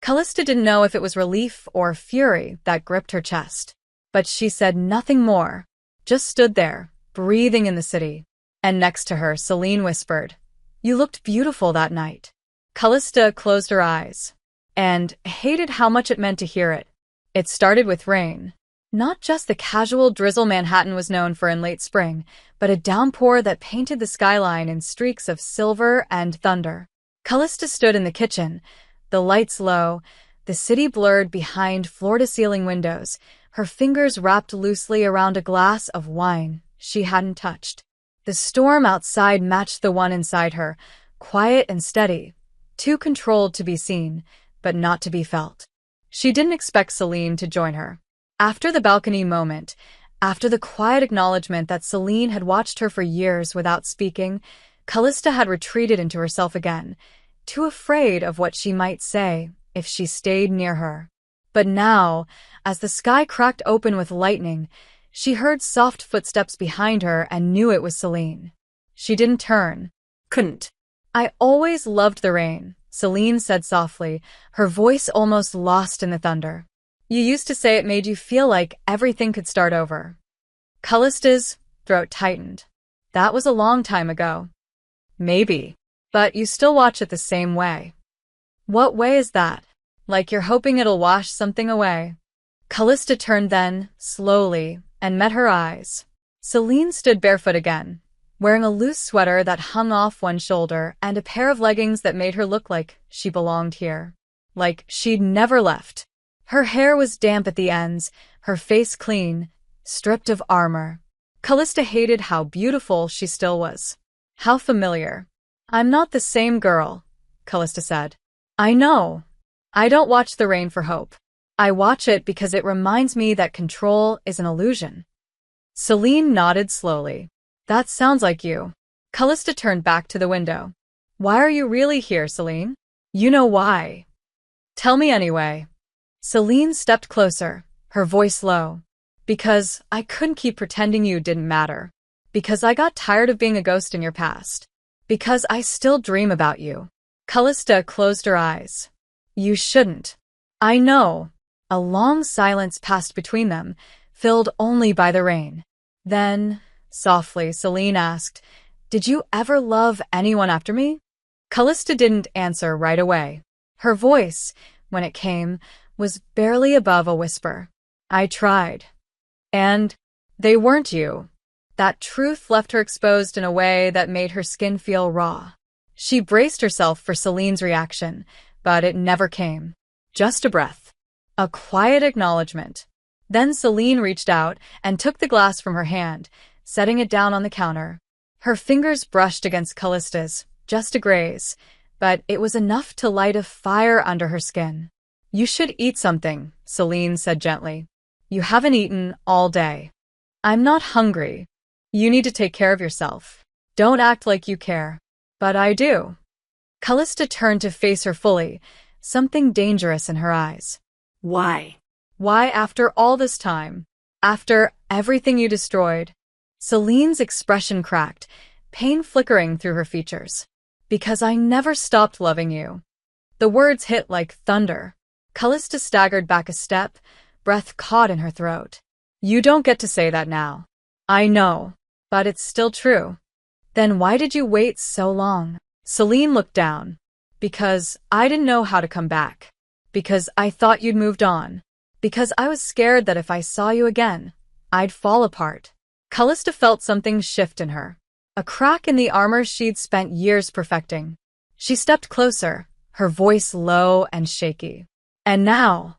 [SPEAKER 1] Callista didn't know if it was relief or fury that gripped her chest. But she said nothing more, just stood there, breathing in the city. And next to her, Celine whispered, You looked beautiful that night. Callista closed her eyes, and hated how much it meant to hear it. It started with rain. Not just the casual drizzle Manhattan was known for in late spring, but a downpour that painted the skyline in streaks of silver and thunder. Callista stood in the kitchen, the lights low, the city blurred behind floor-to-ceiling windows, her fingers wrapped loosely around a glass of wine she hadn't touched. The storm outside matched the one inside her, quiet and steady, too controlled to be seen, but not to be felt. She didn't expect Celine to join her. After the balcony moment, after the quiet acknowledgement that Celine had watched her for years without speaking, Callista had retreated into herself again, too afraid of what she might say if she stayed near her. But now, as the sky cracked open with lightning, she heard soft footsteps behind her and knew it was Celine. She didn't turn.
[SPEAKER 2] Couldn't.
[SPEAKER 1] I always loved the rain, Celine said softly, her voice almost lost in the thunder. You used to say it made you feel like everything could start over. Callista's throat tightened. That was a long time ago. Maybe. But you still watch it the same way. What way is that? Like you're hoping it'll wash something away. Callista turned then, slowly, and met her eyes. Celine stood barefoot again, wearing a loose sweater that hung off one shoulder and a pair of leggings that made her look like she belonged here. Like she'd never left. Her hair was damp at the ends, her face clean, stripped of armor. Callista hated how beautiful she still was. How familiar. I'm not the same girl, Callista said. I know. I don't watch the rain for hope. I watch it because it reminds me that control is an illusion. Celine nodded slowly. That sounds like you. Callista turned back to the window. Why are you really here, Celine? You know why. Tell me anyway. Celine stepped closer, her voice low. Because I couldn't keep pretending you didn't matter. Because I got tired of being a ghost in your past. Because I still dream about you. Callista closed her eyes. You shouldn't. I know. A long silence passed between them, filled only by the rain. Then, softly, Celine asked, Did you ever love anyone after me? Callista didn't answer right away. Her voice, when it came, was barely above a whisper. I tried. And they weren't you. That truth left her exposed in a way that made her skin feel raw. She braced herself for Celine's reaction, but it never came. Just a breath. A quiet acknowledgement. Then Celine reached out and took the glass from her hand, setting it down on the counter. Her fingers brushed against Callista's, just a graze, but it was enough to light a fire under her skin. You should eat something, Celine said gently. You haven't eaten all day. I'm not hungry. You need to take care of yourself. Don't act like you care. But I do. Callista turned to face her fully, something dangerous in her eyes.
[SPEAKER 2] Why?
[SPEAKER 1] Why after all this time? After everything you destroyed. Celine's expression cracked, pain flickering through her features. Because I never stopped loving you. The words hit like thunder. Callista staggered back a step, breath caught in her throat. You don't get to say that now. I know, but it's still true. Then why did you wait so long? Celine looked down. Because I didn't know how to come back. Because I thought you'd moved on. Because I was scared that if I saw you again, I'd fall apart. Callista felt something shift in her. A crack in the armor she'd spent years perfecting. She stepped closer, her voice low and shaky. And now?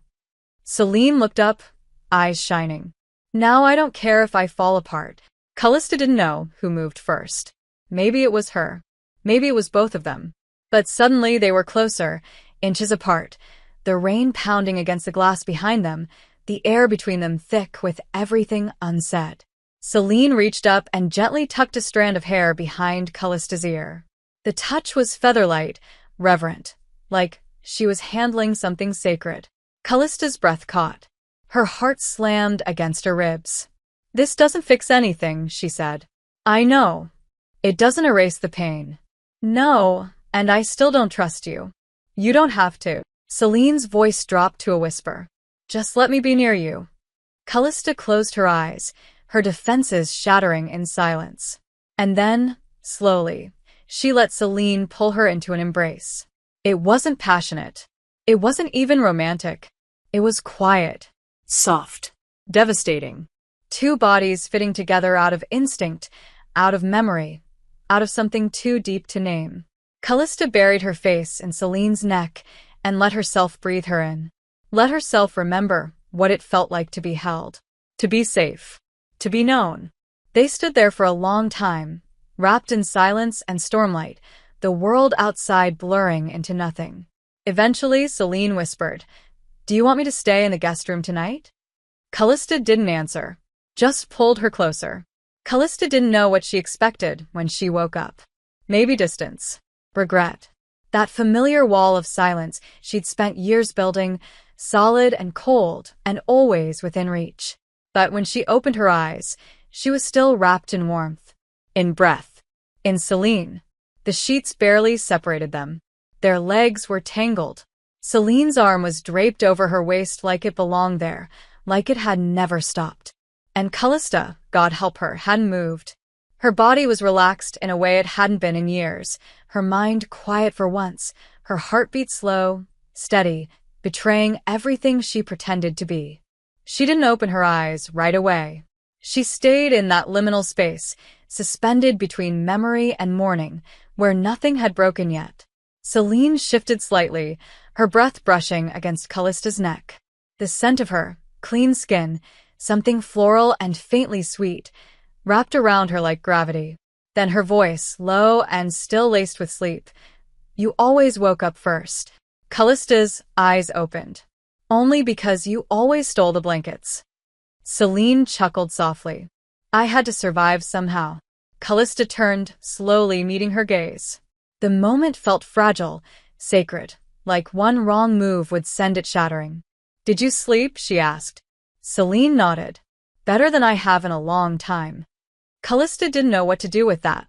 [SPEAKER 1] Celine looked up, eyes shining. Now I don't care if I fall apart. Callista didn't know who moved first. Maybe it was her. Maybe it was both of them. But suddenly they were closer, inches apart, the rain pounding against the glass behind them, the air between them thick with everything unsaid. Celine reached up and gently tucked a strand of hair behind Callista's ear. The touch was featherlight, reverent, like she was handling something sacred. Callista's breath caught. Her heart slammed against her ribs. This doesn't fix anything, she said. I know. It doesn't erase the pain. No, and I still don't trust you. You don't have to. Celine's voice dropped to a whisper. Just let me be near you. Callista closed her eyes, her defenses shattering in silence. And then, slowly, she let Celine pull her into an embrace. It wasn't passionate. It wasn't even romantic. It was quiet.
[SPEAKER 2] Soft.
[SPEAKER 1] Devastating. Two bodies fitting together out of instinct, out of memory, out of something too deep to name. Callista buried her face in Celine's neck and let herself breathe her in. Let herself remember what it felt like to be held, to be safe, to be known. They stood there for a long time, wrapped in silence and stormlight, the world outside blurring into nothing. Eventually, Celine whispered, Do you want me to stay in the guest room tonight? Callista didn't answer, just pulled her closer. Callista didn't know what she expected when she woke up. Maybe distance, regret. That familiar wall of silence she'd spent years building, solid and cold and always within reach. But when she opened her eyes, she was still wrapped in warmth, in breath, in Celine. The sheets barely separated them. Their legs were tangled. Celine's arm was draped over her waist like it belonged there, like it had never stopped. And Callista, God help her, hadn't moved. Her body was relaxed in a way it hadn't been in years, her mind quiet for once, her heartbeat slow, steady, betraying everything she pretended to be. She didn't open her eyes right away. She stayed in that liminal space, suspended between memory and mourning, where nothing had broken yet. Celine shifted slightly, her breath brushing against Callista's neck. The scent of her, clean skin, something floral and faintly sweet, wrapped around her like gravity. Then her voice, low and still laced with sleep. You always woke up first. Callista's eyes opened. Only because you always stole the blankets. Celine chuckled softly. I had to survive somehow. Callista turned, slowly meeting her gaze. The moment felt fragile, sacred, like one wrong move would send it shattering. Did you sleep? She asked. Celine nodded. Better than I have in a long time. Callista didn't know what to do with that.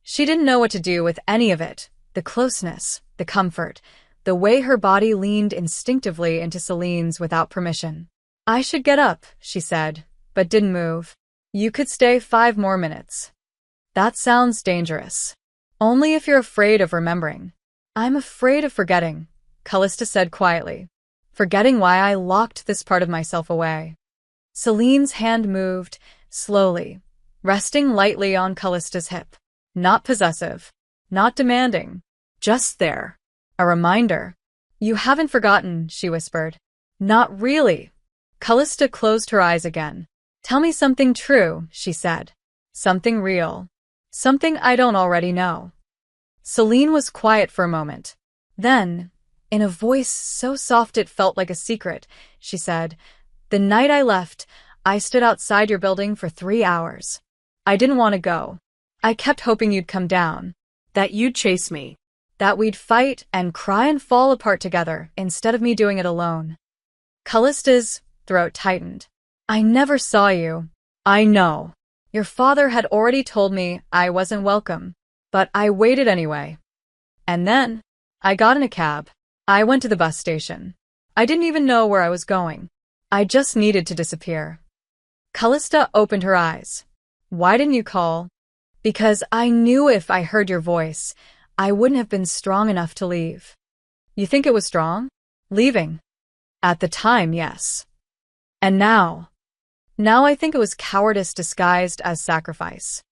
[SPEAKER 1] She didn't know what to do with any of it. The closeness, the comfort, the way her body leaned instinctively into Celine's without permission. I should get up, she said, but didn't move. You could stay 5 more minutes. That sounds dangerous. Only if you're afraid of remembering. I'm afraid of forgetting, Callista said quietly. Forgetting why I locked this part of myself away. Celine's hand moved, slowly, resting lightly on Callista's hip. Not possessive, not demanding, just there. A reminder. You haven't forgotten, she whispered. Not really. Callista closed her eyes again. Tell me something true, she said. Something real. Something I don't already know. Celine was quiet for a moment. Then, in a voice so soft it felt like a secret, she said, The night I left, I stood outside your building for 3 hours. I didn't want to go. I kept hoping you'd come down.
[SPEAKER 2] That you'd chase me.
[SPEAKER 1] That we'd fight and cry and fall apart together instead of me doing it alone. Callista's throat tightened. I never saw you. I know. Your father had already told me I wasn't welcome, but I waited anyway. And then, I got in a cab. I went to the bus station. I didn't even know where I was going. I just needed to disappear. Callista opened her eyes. Why didn't you call? Because I knew if I heard your voice, I wouldn't have been strong enough to leave. You think it was strong? Leaving? At the time, yes. And now? Now I think it was cowardice disguised as sacrifice.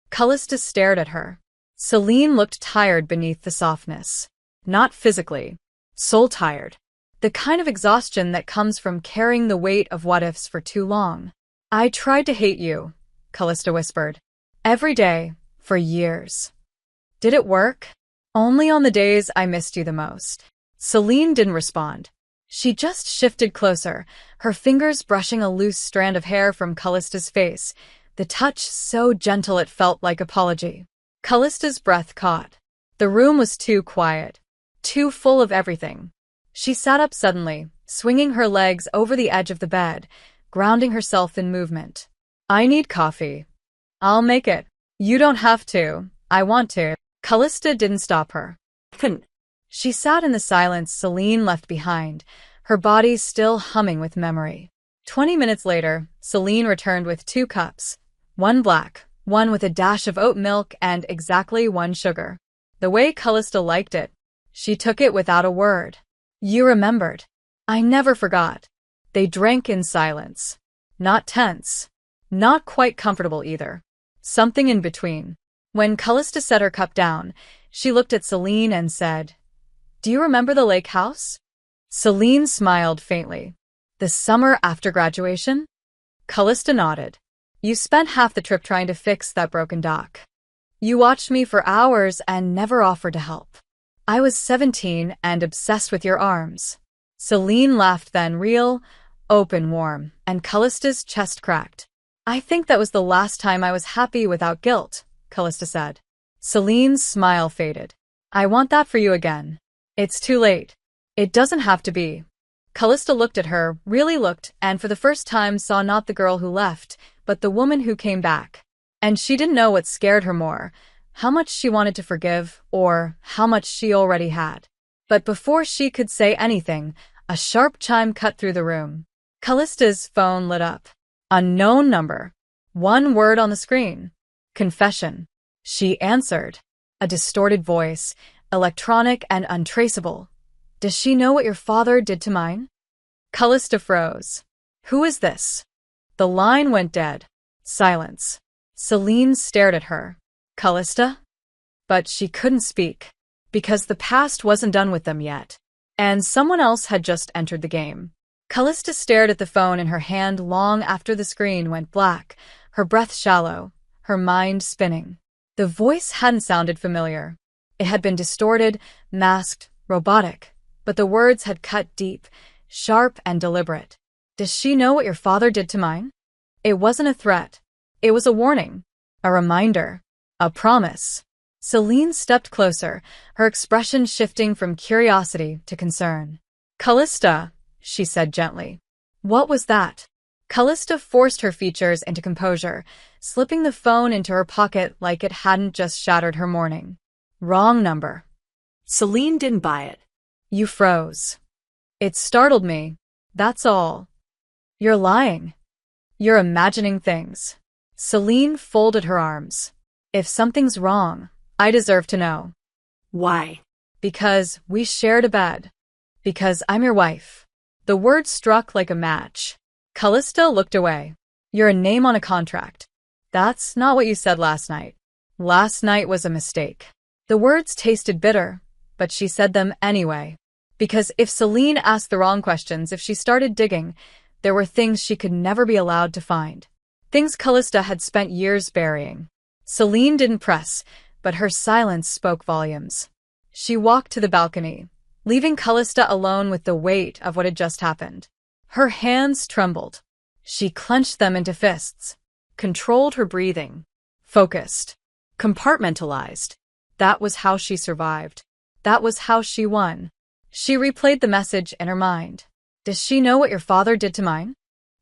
[SPEAKER 1] Callista stared at her. Celine looked tired beneath the softness. Not physically. Soul tired. The kind of exhaustion that comes from carrying the weight of what-ifs for too long. I tried to hate you, Callista whispered. Every day, for years. Did it work? Only on the days I missed you the most. Celine didn't respond. She just shifted closer, her fingers brushing a loose strand of hair from Callista's face, the touch so gentle it felt like apology. Callista's breath caught. The room was too quiet, too full of everything. She sat up suddenly, swinging her legs over the edge of the bed, grounding herself in movement. I need coffee. I'll make it. You don't have to. I want to. Callista didn't stop her.
[SPEAKER 2] Couldn't.
[SPEAKER 1] She sat in the silence Celine left behind, her body still humming with memory. 20 minutes later, Celine returned with 2 cups. One black, one with a dash of oat milk and exactly 1 sugar. The way Callista liked it. She took it without a word. You remembered. I never forgot. They drank in silence. Not tense. Not quite comfortable either. Something in between. When Callista set her cup down, she looked at Celine and said, Do you remember the lake house? Celine smiled faintly. The summer after graduation? Callista nodded. You spent half the trip trying to fix that broken dock. You watched me for hours and never offered to help. I was 17 and obsessed with your arms. Celine laughed then, real, open, warm, and Callista's chest cracked. I think that was the last time I was happy without guilt, Callista said. Celine's smile faded. I want that for you again. It's too late. It doesn't have to be. Callista looked at her, really looked, and for the first time saw not the girl who left, but the woman who came back. And she didn't know what scared her more, how much she wanted to forgive, or how much she already had. But before she could say anything, a sharp chime cut through the room. Callista's phone lit up. Unknown number. 1 word on the screen. Confession. She answered. A distorted voice, electronic and untraceable. Does she know what your father did to mine? Callista froze. Who is this? The line went dead. Silence. Celine stared at her. Callista? But she couldn't speak. Because the past wasn't done with them yet. And someone else had just entered the game. Callista stared at the phone in her hand long after the screen went black, her breath shallow, her mind spinning. The voice hadn't sounded familiar. It had been distorted, masked, robotic, but the words had cut deep, sharp and deliberate. Does she know what your father did to mine? It wasn't a threat. It was a warning, a reminder, a promise. Celine stepped closer, her expression shifting from curiosity to concern. Callista, she said gently. What was that? Callista forced her features into composure, slipping the phone into her pocket like it hadn't just shattered her morning. Wrong number.
[SPEAKER 2] Celine didn't buy it.
[SPEAKER 1] You froze. It startled me. That's all. You're lying. You're imagining things. Celine folded her arms. If something's wrong, I deserve to know.
[SPEAKER 2] Why?
[SPEAKER 1] Because we shared a bed. Because I'm your wife. The word struck like a match. Callista looked away. You're a name on a contract. That's not what you said last night. Last night was a mistake. The words tasted bitter, but she said them anyway. Because if Celine asked the wrong questions, if she started digging, there were things she could never be allowed to find. Things Callista had spent years burying. Celine didn't press, but her silence spoke volumes. She walked to the balcony, leaving Callista alone with the weight of what had just happened. Her hands trembled. She clenched them into fists, controlled her breathing, focused, compartmentalized. That was how she survived. That was how she won. She replayed the message in her mind. Does she know what your father did to mine?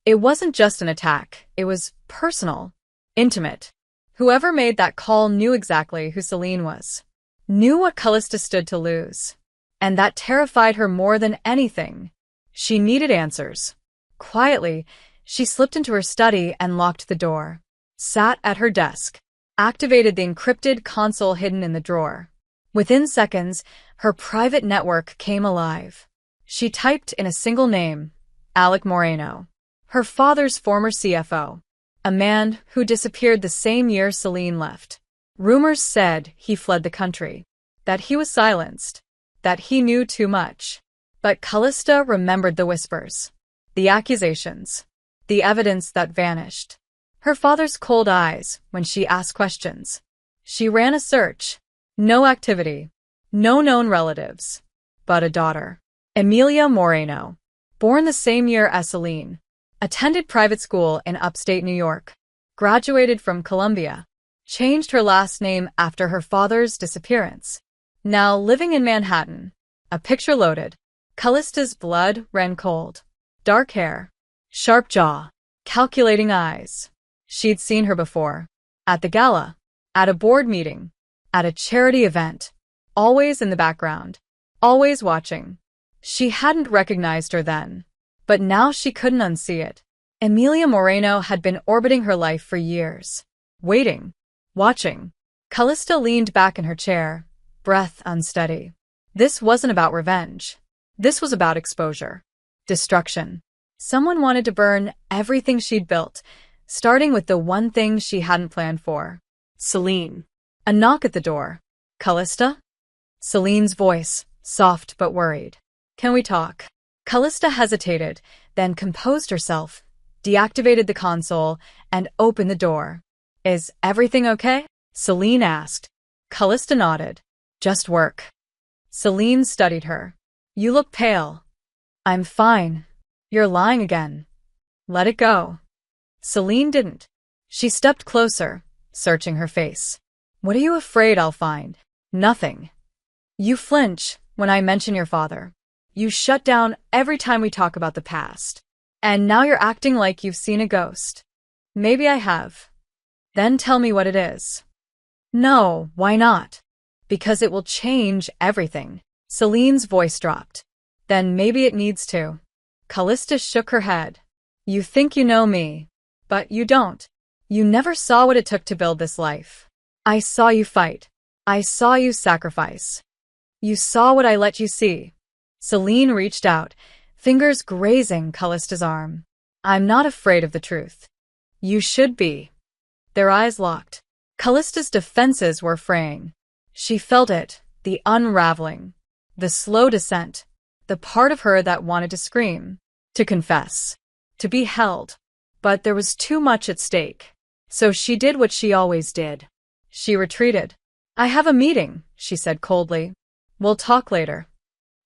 [SPEAKER 1] It wasn't just an attack, it was personal, intimate. Whoever made that call knew exactly who Celine was, knew what Callista stood to lose. And that terrified her more than anything. She needed answers. Quietly, she slipped into her study and locked the door, sat at her desk, activated the encrypted console hidden in the drawer. Within seconds, her private network came alive. She typed in a single name, Alec Moreno, her father's former CFO, a man who disappeared the same year Celine left. Rumors said he fled the country, that he was silenced, that he knew too much. But Callista remembered the whispers, the accusations, the evidence that vanished. Her father's cold eyes when she asked questions. She ran a search. No activity. No known relatives. But a daughter. Emilia Moreno. Born the same year as Celine. Attended private school in upstate New York. Graduated from Columbia. Changed her last name after her father's disappearance. Now living in Manhattan. A picture loaded. Callista's blood ran cold. Dark hair. Sharp jaw. Calculating eyes. She'd seen her before. At the gala. At a board meeting. At a charity event. Always in the background. Always watching. She hadn't recognized her then. But now she couldn't unsee it. Emilia Moreno had been orbiting her life for years. Waiting. Watching. Callista leaned back in her chair, breath unsteady. This wasn't about revenge. This was about exposure. Destruction. Someone wanted to burn everything she'd built, starting with the one thing she hadn't planned for.
[SPEAKER 2] Celine.
[SPEAKER 1] A knock at the door. Callista? Celine's voice, soft but worried. Can we talk? Callista hesitated, then composed herself, deactivated the console, and opened the door. Is everything okay? Celine asked. Callista nodded. Just work. Celine studied her. You look pale. I'm fine. You're lying again. Let it go. Celine didn't. She stepped closer, searching her face. What are you afraid I'll find? Nothing. You flinch when I mention your father. You shut down every time we talk about the past. And now you're acting like you've seen a ghost. Maybe I have. Then tell me what it is. No, why not? Because it will change everything. Celine's voice dropped. Then maybe it needs to. Callista shook her head. You think you know me, but you don't. You never saw what it took to build this life. I saw you fight. I saw you sacrifice. You saw what I let you see. Celine reached out, fingers grazing Callista's arm. I'm not afraid of the truth. You should be. Their eyes locked. Callista's defenses were fraying. She felt it, the unraveling, the slow descent, the part of her that wanted to scream, to confess, to be held. But there was too much at stake. So she did what she always did. She retreated. I have a meeting, she said coldly. We'll talk later.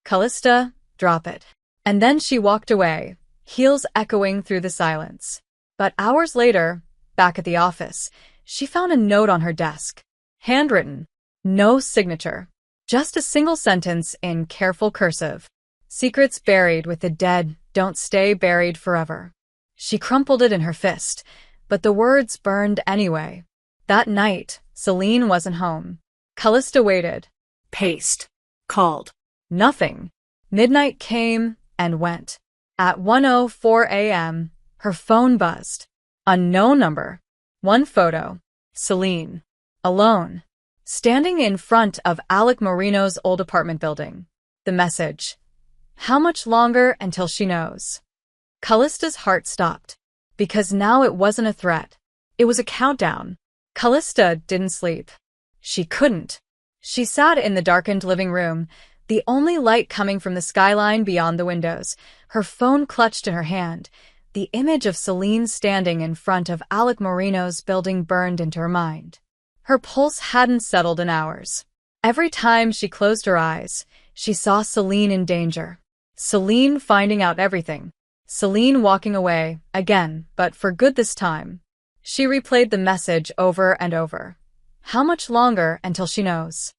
[SPEAKER 1] Callista, drop it. And then she walked away, heels echoing through the silence. But hours later, back at the office, she found a note on her desk. Handwritten. No signature. Just a single sentence in careful cursive. Secrets buried with the dead don't stay buried forever. She crumpled it in her fist, but the words burned anyway. That night, Celine wasn't home. Callista waited.
[SPEAKER 2] Paced. Called.
[SPEAKER 1] Nothing. Midnight came and went. At 1:04 a.m., her phone buzzed. Unknown number. One photo. Celine. Alone. Standing in front of Alec Moreno's old apartment building. The message. How much longer until she knows? Callista's heart stopped. Because now it wasn't a threat. It was a countdown. Callista didn't sleep. She couldn't. She sat in the darkened living room, the only light coming from the skyline beyond the windows, her phone clutched in her hand. The image of Celine standing in front of Alec Moreno's building burned into her mind. Her pulse hadn't settled in hours. Every time she closed her eyes, she saw Celine in danger. Celine finding out everything. Celine walking away, again, but for good this time. She replayed the message over and over. How much longer until she knows?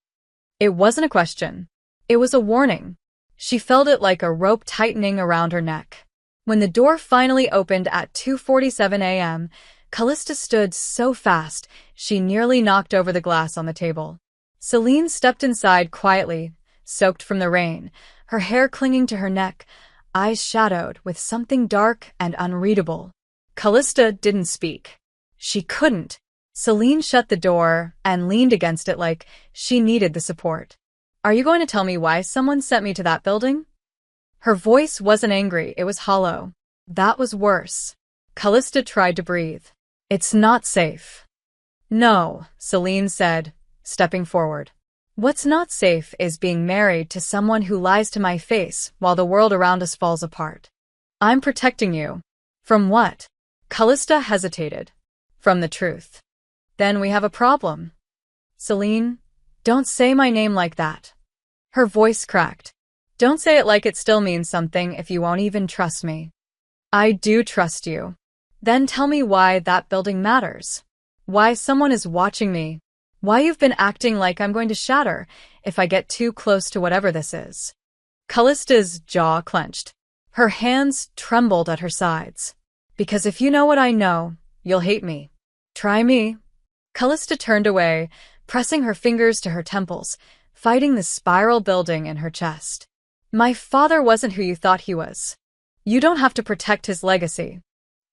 [SPEAKER 1] It wasn't a question. It was a warning. She felt it like a rope tightening around her neck. When the door finally opened at 2:47 a.m., Callista stood so fast she nearly knocked over the glass on the table. Celine stepped inside quietly, soaked from the rain, her hair clinging to her neck, eyes shadowed with something dark and unreadable. Callista didn't speak. She couldn't. Celine shut the door and leaned against it like she needed the support. "Are you going to tell me why someone sent me to that building?" Her voice wasn't angry, it was hollow. That was worse. Callista tried to breathe. "It's not safe." "No," Celine said, stepping forward. "What's not safe is being married to someone who lies to my face while the world around us falls apart. I'm protecting you." "From what?" Callista hesitated. "From the truth." "Then we have a problem." "Celine, don't say my name like that." Her voice cracked. "Don't say it like it still means something if you won't even trust me." "I do trust you." "Then tell me why that building matters. Why someone is watching me. Why you've been acting like I'm going to shatter if I get too close to whatever this is." Callista's jaw clenched. Her hands trembled at her sides. "Because if you know what I know, you'll hate me. Try me." Callista turned away, pressing her fingers to her temples, fighting the spiral building in her chest. "My father wasn't who you thought he was. You don't have to protect his legacy."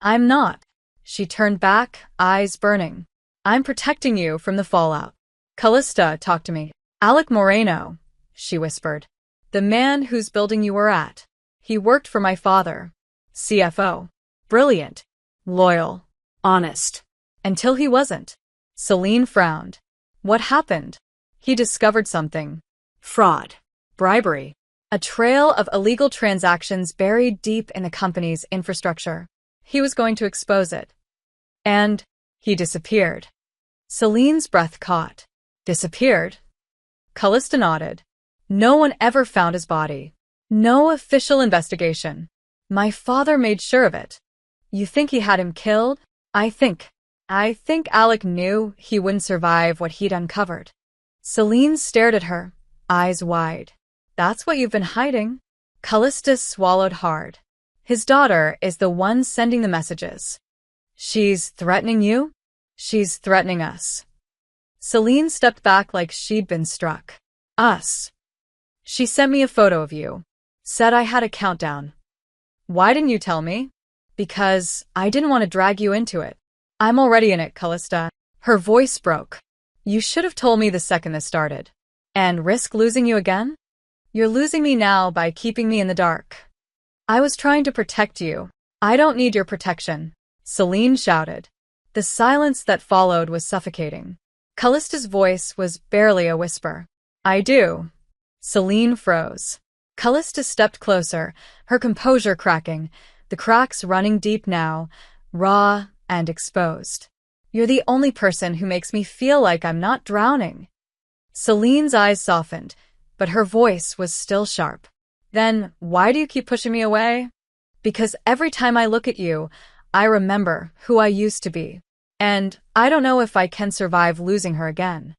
[SPEAKER 1] "I'm not." She turned back, eyes burning. "I'm protecting you from the fallout." "Callista, talk to me." "Alec Moreno," she whispered. "The man whose building you were at. He worked for my father. CFO. Brilliant. Loyal. Honest. Until he wasn't." Celine frowned. "What happened?" "He discovered something. Fraud. Bribery. A trail of illegal transactions buried deep in the company's infrastructure. He was going to expose it. And he disappeared." Celine's breath caught. "Disappeared?" Callista nodded. "No one ever found his body. No official investigation. My father made sure of it." "You think he had him killed?" I think Alec knew he wouldn't survive what he'd uncovered." Celine stared at her, eyes wide. "That's what you've been hiding." Callista swallowed hard. "His daughter is the one sending the messages." "She's threatening you?" "She's threatening us." Celine stepped back like she'd been struck. "Us?" "She sent me a photo of you. Said I had a countdown." "Why didn't you tell me?" "Because I didn't want to drag you into it." "I'm already in it, Callista." Her voice broke. "You should have told me the second this started." "And risk losing you again?" "You're losing me now by keeping me in the dark." "I was trying to protect you." "I don't need your protection," Celine shouted. The silence that followed was suffocating. Callista's voice was barely a whisper. "I do." Celine froze. Callista stepped closer, her composure cracking, the cracks running deep now, raw and exposed. "You're the only person who makes me feel like I'm not drowning." Celine's eyes softened, but her voice was still sharp. "Then why do you keep pushing me away?" "Because every time I look at you, I remember who I used to be. And I don't know if I can survive losing her again."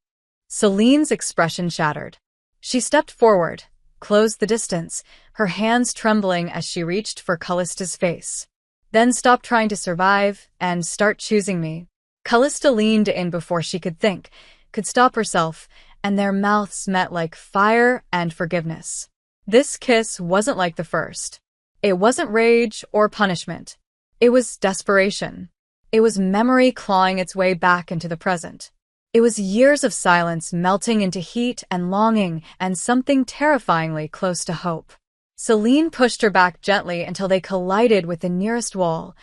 [SPEAKER 1] Celine's expression shattered. She stepped forward, closed the distance, her hands trembling as she reached for Callista's face. "Then stop trying to survive and start choosing me." Callista leaned in before she could think, could stop herself, and their mouths met like fire and forgiveness. This kiss wasn't like the first. It wasn't rage or punishment. It was desperation. It was memory clawing its way back into the present. It was years of silence melting into heat and longing and something terrifyingly close to hope. Celine pushed her back gently until they collided with the nearest wall,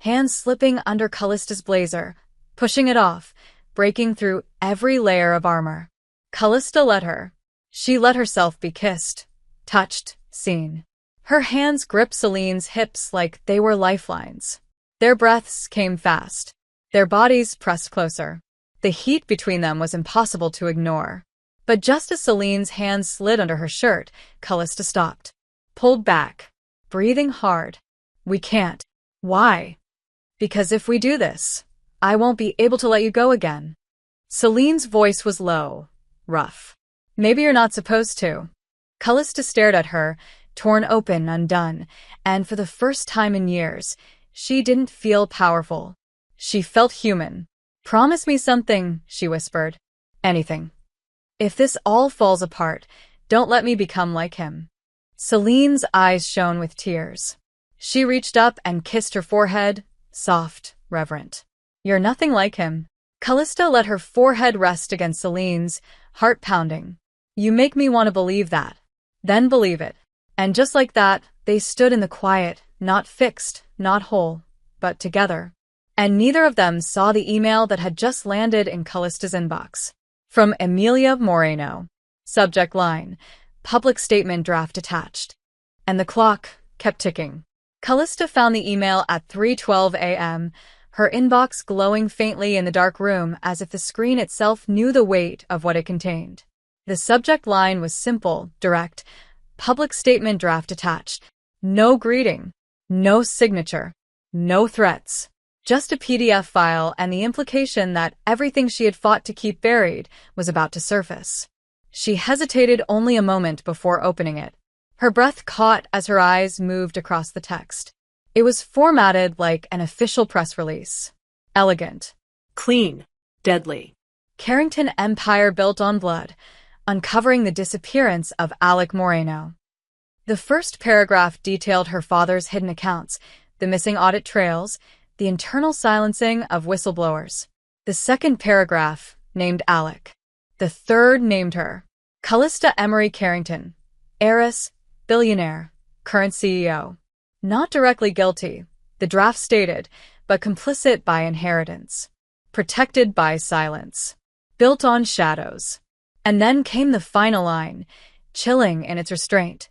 [SPEAKER 1] hands slipping under Callista's blazer, pushing it off, breaking through every layer of armor. Callista let her. She let herself be kissed, touched, seen. Her hands gripped Celine's hips like they were lifelines. Their breaths came fast. Their bodies pressed closer. The heat between them was impossible to ignore. But just as Celine's hands slid under her shirt, Callista stopped. Pulled back, breathing hard. "We can't." "Why?" "Because if we do this, I won't be able to let you go again." Celine's voice was low, rough. "Maybe you're not supposed to." Callista stared at her, torn open, undone, and for the first time in years, she didn't feel powerful. She felt human. "Promise me something," she whispered. "Anything. If this all falls apart, don't let me become like him." Celine's eyes shone with tears. She reached up and kissed her forehead, soft, reverent. "You're nothing like him." Callista let her forehead rest against Celine's, heart pounding. "You make me want to believe that. Then believe it." And just like that, they stood in the quiet, not fixed, not whole, but together. And neither of them saw the email that had just landed in Callista's inbox. From Emilia Moreno. Subject line: public statement draft attached. And the clock kept ticking. Callista found the email at 3:12 a.m., her inbox glowing faintly in the dark room as if the screen itself knew the weight of what it contained. The subject line was simple, direct: public statement draft attached. No greeting, no signature, no threats. Just a PDF file and the implication that everything she had fought to keep buried was about to surface. She hesitated only a moment before opening it. Her breath caught as her eyes moved across the text. It was formatted like an official press release. Elegant.
[SPEAKER 2] Clean. Deadly.
[SPEAKER 1] Carrington Empire built on blood, uncovering the disappearance of Alec Moreno. The first paragraph detailed her father's hidden accounts, the missing audit trails, the internal silencing of whistleblowers. The second paragraph named Alec. The third named her. Callista Emery Carrington, heiress, billionaire, current CEO. Not directly guilty, the draft stated, but complicit by inheritance. Protected by silence. Built on shadows. And then came the final line, chilling in its restraint.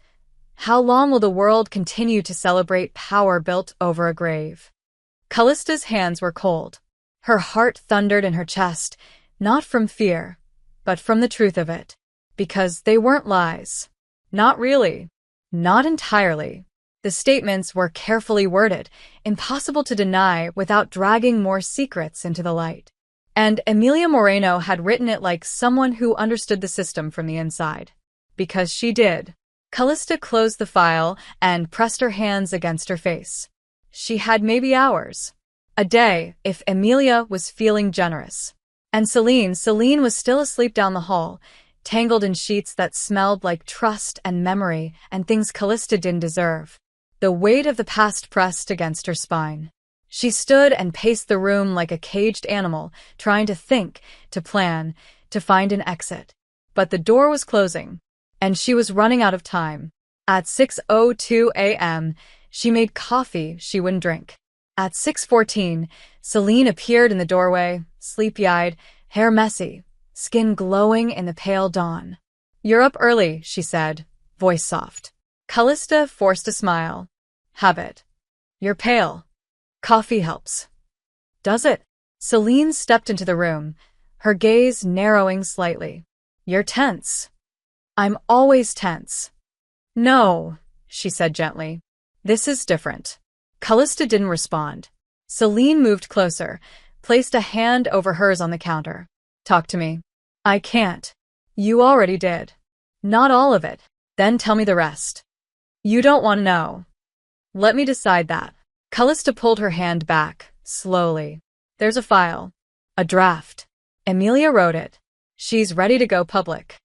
[SPEAKER 1] How long will the world continue to celebrate power built over a grave? Callista's hands were cold. Her heart thundered in her chest, not from fear, but from the truth of it. Because they weren't lies. Not really. Not entirely. The statements were carefully worded, impossible to deny without dragging more secrets into the light. And Emilia Moreno had written it like someone who understood the system from the inside. Because she did. Callista closed the file and pressed her hands against her face. She had maybe hours. A day, if Emilia was feeling generous. And Celine was still asleep down the hall, tangled in sheets that smelled like trust and memory and things Callista didn't deserve. The weight of the past pressed against her spine. She stood and paced the room like a caged animal, trying to think, to plan, to find an exit. But the door was closing, and she was running out of time. At 6:02 a.m., she made coffee she wouldn't drink. At 6:14, Celine appeared in the doorway, sleepy-eyed, hair messy, skin glowing in the pale dawn. "You're up early," she said, voice soft. Callista forced a smile. "Habit. You're pale. Coffee helps." "Does it?" Celine stepped into the room, her gaze narrowing slightly. "You're tense." "I'm always tense." "No," she said gently. "This is different." Callista didn't respond. Celine moved closer, placed a hand over hers on the counter. "Talk to me." "I can't." "You already did." "Not all of it." "Then tell me the rest." "You don't want to know." "Let me decide that." Callista pulled her hand back, slowly. "There's a file. A draft. Emilia wrote it. She's ready to go public."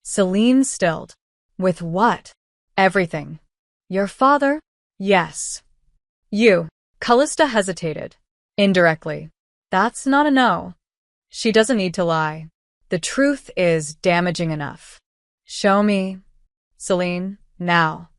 [SPEAKER 1] Celine stilled. "With what?" "Everything." "Your father?" "Yes." "You." Callista hesitated. "Indirectly." "That's not a no." "She doesn't need to lie. The truth is damaging enough." "Show me." "Celine, now."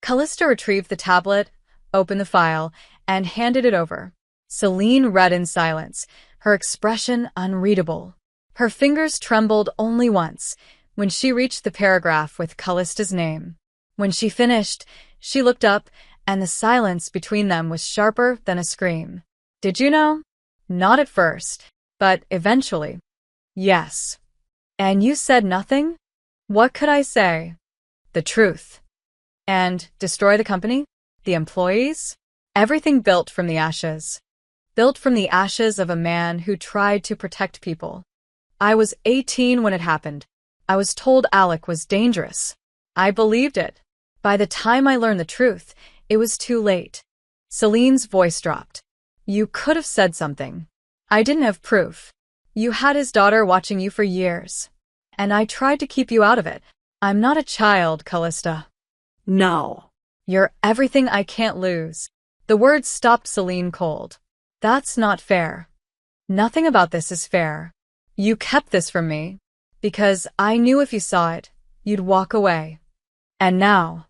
[SPEAKER 1] Callista retrieved the tablet, opened the file, and handed it over. Celine read in silence, her expression unreadable. Her fingers trembled only once, when she reached the paragraph with Callista's name. When she finished, she looked up, and the silence between them was sharper than a scream. "Did you know?" "Not at first, but eventually." "Yes." "And you said nothing?" "What could I say?" "The truth." "And destroy the company? The employees?" "Everything built from the ashes." "Built from the ashes of a man who tried to protect people." "I was 18 when it happened. I was told Alec was dangerous. I believed it. By the time I learned the truth, it was too late. Celine's voice dropped. You could have said something. I didn't have proof. You had his daughter watching you for years. And I tried to keep you out of it. I'm not a child, Callista.
[SPEAKER 2] No.
[SPEAKER 1] You're everything I can't lose. The words stopped Celine cold. That's not fair. Nothing about this is fair. You kept this from me. Because I knew if you saw it, you'd walk away. And now.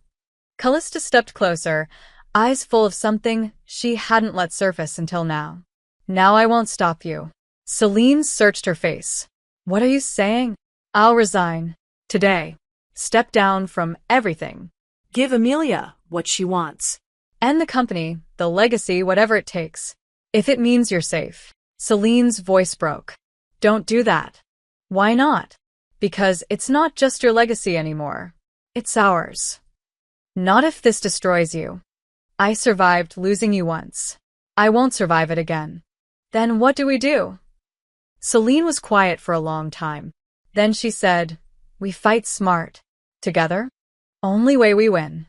[SPEAKER 1] Callista stepped closer, eyes full of something she hadn't let surface until now. Now I won't stop you. Celine searched her face. What are you saying? I'll resign. Today. Step down from everything.
[SPEAKER 2] Give Amelia what she wants.
[SPEAKER 1] End the company, the legacy, whatever it takes. If it means you're safe. Celine's voice broke. Don't do that. Why not? Because it's not just your legacy anymore. It's ours. Not if this destroys you. I survived losing you once. I won't survive it again. Then what do we do? Celine was quiet for a long time. Then she said, we fight smart. Together? Only way we win.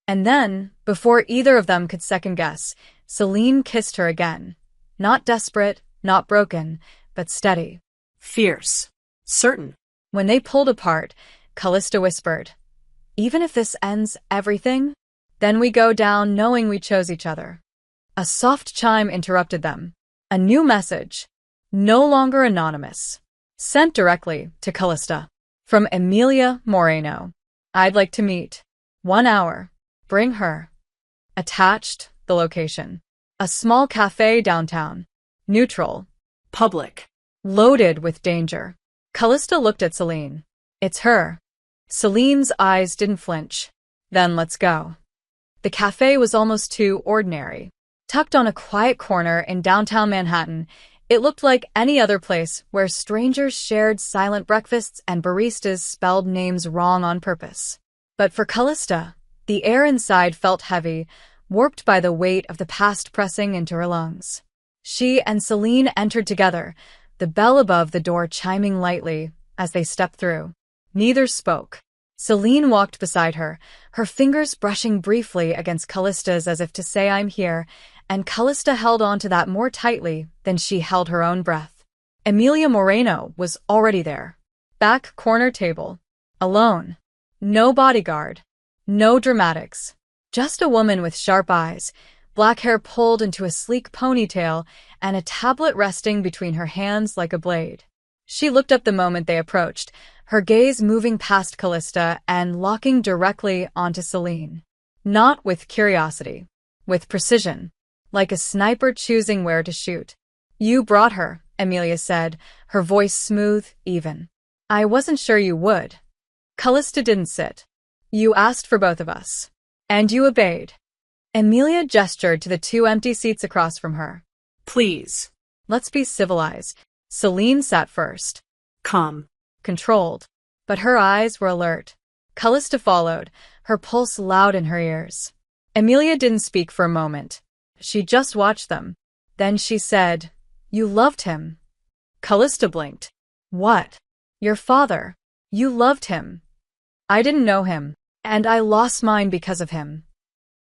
[SPEAKER 1] And then, before either of them could second guess, Celine kissed her again. Not desperate, not broken, but steady.
[SPEAKER 2] Fierce. Certain.
[SPEAKER 1] When they pulled apart, Callista whispered, even if this ends everything, then we go down knowing we chose each other. A soft chime interrupted them. A new message. No longer anonymous. Sent directly to Callista. From Emilia Moreno. I'd like to meet. 1 hour. Bring her. Attached, the location. A small cafe downtown. Neutral.
[SPEAKER 2] Public.
[SPEAKER 1] Loaded with danger. Callista looked at Celine. It's her. Celine's eyes didn't flinch. Then let's go. The cafe was almost too ordinary. Tucked on a quiet corner in downtown Manhattan, it looked like any other place where strangers shared silent breakfasts and baristas spelled names wrong on purpose. But for Callista, the air inside felt heavy, warped by the weight of the past pressing into her lungs. She and Celine entered together, the bell above the door chiming lightly as they stepped through. Neither spoke. Celine walked beside her, her fingers brushing briefly against Callista's as if to say, I'm here, and Callista held on to that more tightly than she held her own breath. Emilia Moreno was already there. Back corner table. Alone. No bodyguard. No dramatics. Just a woman with sharp eyes, black hair pulled into a sleek ponytail, and a tablet resting between her hands like a blade. She looked up the moment they approached, her gaze moving past Callista and locking directly onto Celine. Not with curiosity. With precision. Like a sniper choosing where to shoot. You brought her, Emilia said, her voice smooth, even. I wasn't sure you would. Callista didn't sit. You asked for both of us. And you obeyed. Emilia gestured to the 2 empty seats across from her.
[SPEAKER 2] Please.
[SPEAKER 1] Let's be civilized. Celine sat first.
[SPEAKER 2] Calm.
[SPEAKER 1] Controlled. But her eyes were alert. Callista followed, her pulse loud in her ears. Emilia didn't speak for a moment. She just watched them. Then she said, You loved him. Callista blinked. What? Your father. You loved him. I didn't know him, and I lost mine because of him.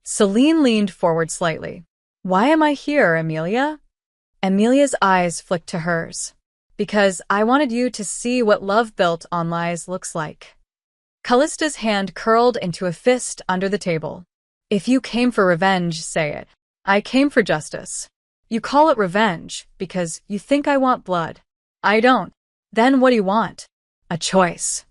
[SPEAKER 1] Celine leaned forward slightly. Why am I here, Emilia? Emilia's eyes flicked to hers. Because I wanted you to see what love built on lies looks like. Callista's hand curled into a fist under the table. If you came for revenge, say it. I came for justice. You call it revenge because you think I want blood. I don't. Then what do you want? A choice.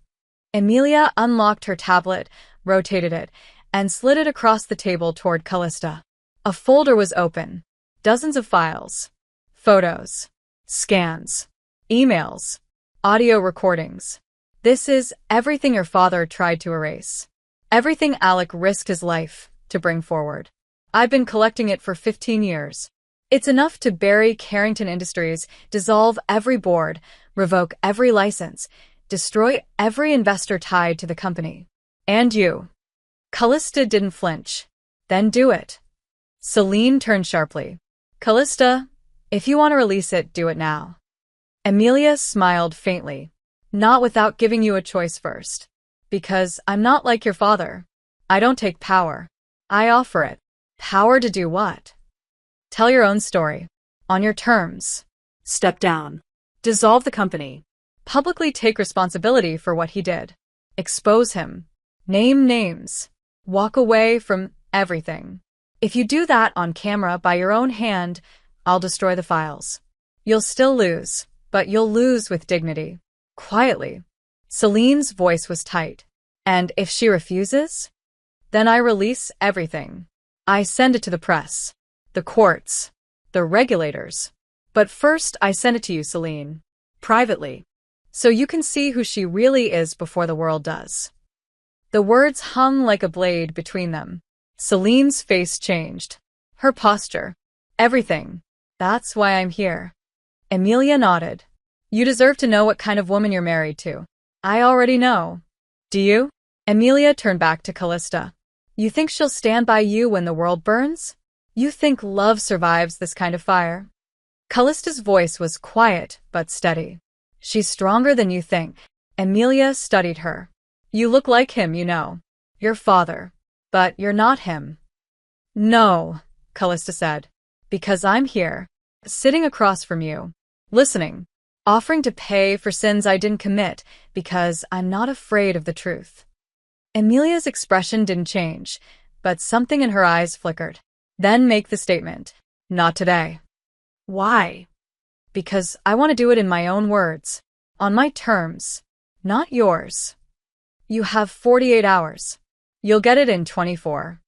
[SPEAKER 1] Emilia unlocked her tablet, rotated it, and slid it across the table toward Callista. A folder was open. Dozens of files. Photos. Scans. Emails. Audio recordings. This is everything your father tried to erase. Everything Alec risked his life to bring forward. I've been collecting it for 15 years. It's enough to bury Carrington Industries, dissolve every board, revoke every license, destroy every investor tied to the company. And you. Callista didn't flinch. Then do it. Celine turned sharply. Callista, if you want to release it, do it now. Emilia smiled faintly. Not without giving you a choice first. Because I'm not like your father. I don't take power. I offer it. Power to do what? Tell your own story. On your terms.
[SPEAKER 2] Step down. Dissolve the company.
[SPEAKER 1] Publicly take responsibility for what he did. Expose him. Name names. Walk away from everything. If you do that on camera by your own hand, I'll destroy the files. You'll still lose, but you'll lose with dignity. Quietly. Celine's voice was tight. And if she refuses? Then I release everything. I send it to the press, the courts, the regulators. But first I send it to you, Celine. Privately. So you can see who she really is before the world does. The words hung like a blade between them. Celine's face changed. Her posture. Everything. That's why I'm here. Emilia nodded. You deserve to know what kind of woman you're married to. I already know. Do you? Emilia turned back to Callista. You think she'll stand by you when the world burns? You think love survives this kind of fire? Callista's voice was quiet but steady. She's stronger than you think. Emilia studied her. You look like him, you know. Your father. But you're not him. No, Callista said. Because I'm here, sitting across from you, listening, offering to pay for sins I didn't commit because I'm not afraid of the truth. Emilia's expression didn't change, but something in her eyes flickered. Then make the statement. Not today. Why? Because I want to do it in my own words, on my terms, not yours. You have 48 hours. You'll get it in 24.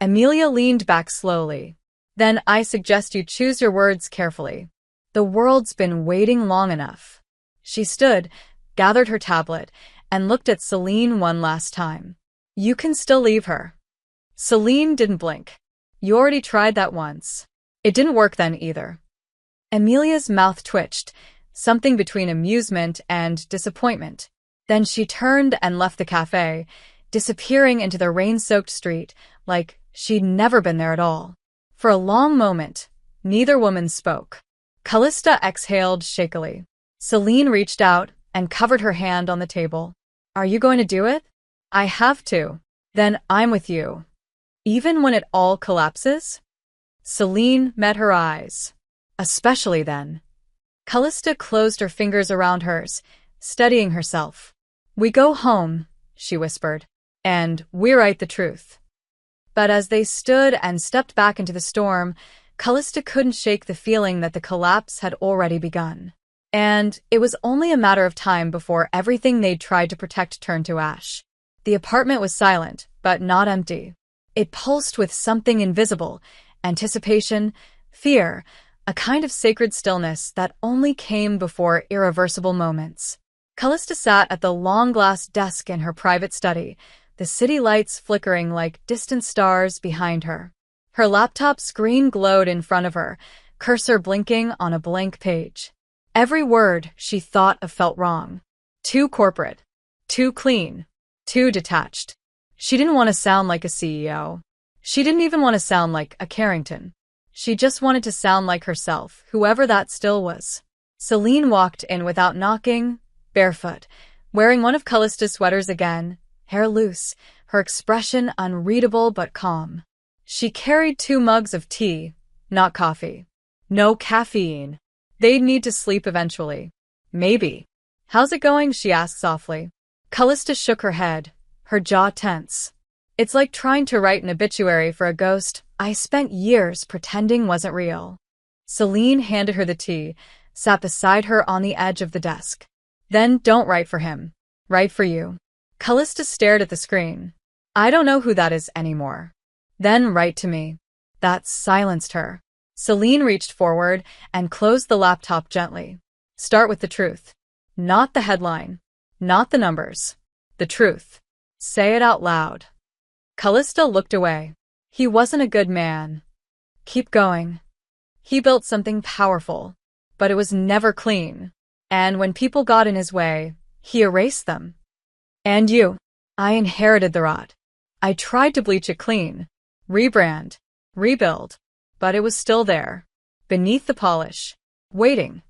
[SPEAKER 1] Emilia leaned back slowly. Then I suggest you choose your words carefully. The world's been waiting long enough. She stood, gathered her tablet, and looked at Celine one last time. You can still leave her. Celine didn't blink. You already tried that once. It didn't work then either. Emilia's mouth twitched, something between amusement and disappointment. Then she turned and left the cafe, disappearing into the rain-soaked street like she'd never been there at all. For a long moment, neither woman spoke. Callista exhaled shakily. Celine reached out and covered her hand on the table. Are you going to do it? I have to. Then I'm with you. Even when it all collapses? Celine met her eyes. Especially then. Callista closed her fingers around hers, steadying herself. We go home, she whispered, and we write the truth. But as they stood and stepped back into the storm, Callista couldn't shake the feeling that the collapse had already begun. And it was only a matter of time before everything they'd tried to protect turned to ash. The apartment was silent, but not empty. It pulsed with something invisible, anticipation, fear, a kind of sacred stillness that only came before irreversible moments. Callista sat at the long glass desk in her private study, the city lights flickering like distant stars behind her. Her laptop screen glowed in front of her, cursor blinking on a blank page. Every word she thought of felt wrong. Too corporate. Too clean. Too detached. She didn't want to sound like a CEO. She didn't even want to sound like a Carrington. She just wanted to sound like herself, whoever that still was. Celine walked in without knocking, barefoot, wearing one of Callista's sweaters again, hair loose, her expression unreadable but calm. She carried 2 mugs of tea, not coffee. No caffeine. They'd need to sleep eventually. Maybe. How's it going? She asked softly. Callista shook her head, her jaw tense. It's like trying to write an obituary for a ghost I spent years pretending wasn't real. Celine handed her the tea, sat beside her on the edge of the desk. Then don't write for him. Write for you. Callista stared at the screen. I don't know who that is anymore. Then write to me. That silenced her. Celine reached forward and closed the laptop gently. Start with the truth. Not the headline. Not the numbers. The truth. Say it out loud. Callista looked away. He wasn't a good man. Keep going. He built something powerful, but it was never clean. And when people got in his way, he erased them. And you. I inherited the rot. I tried to bleach it clean, rebrand, rebuild, but it was still there, beneath the polish, waiting.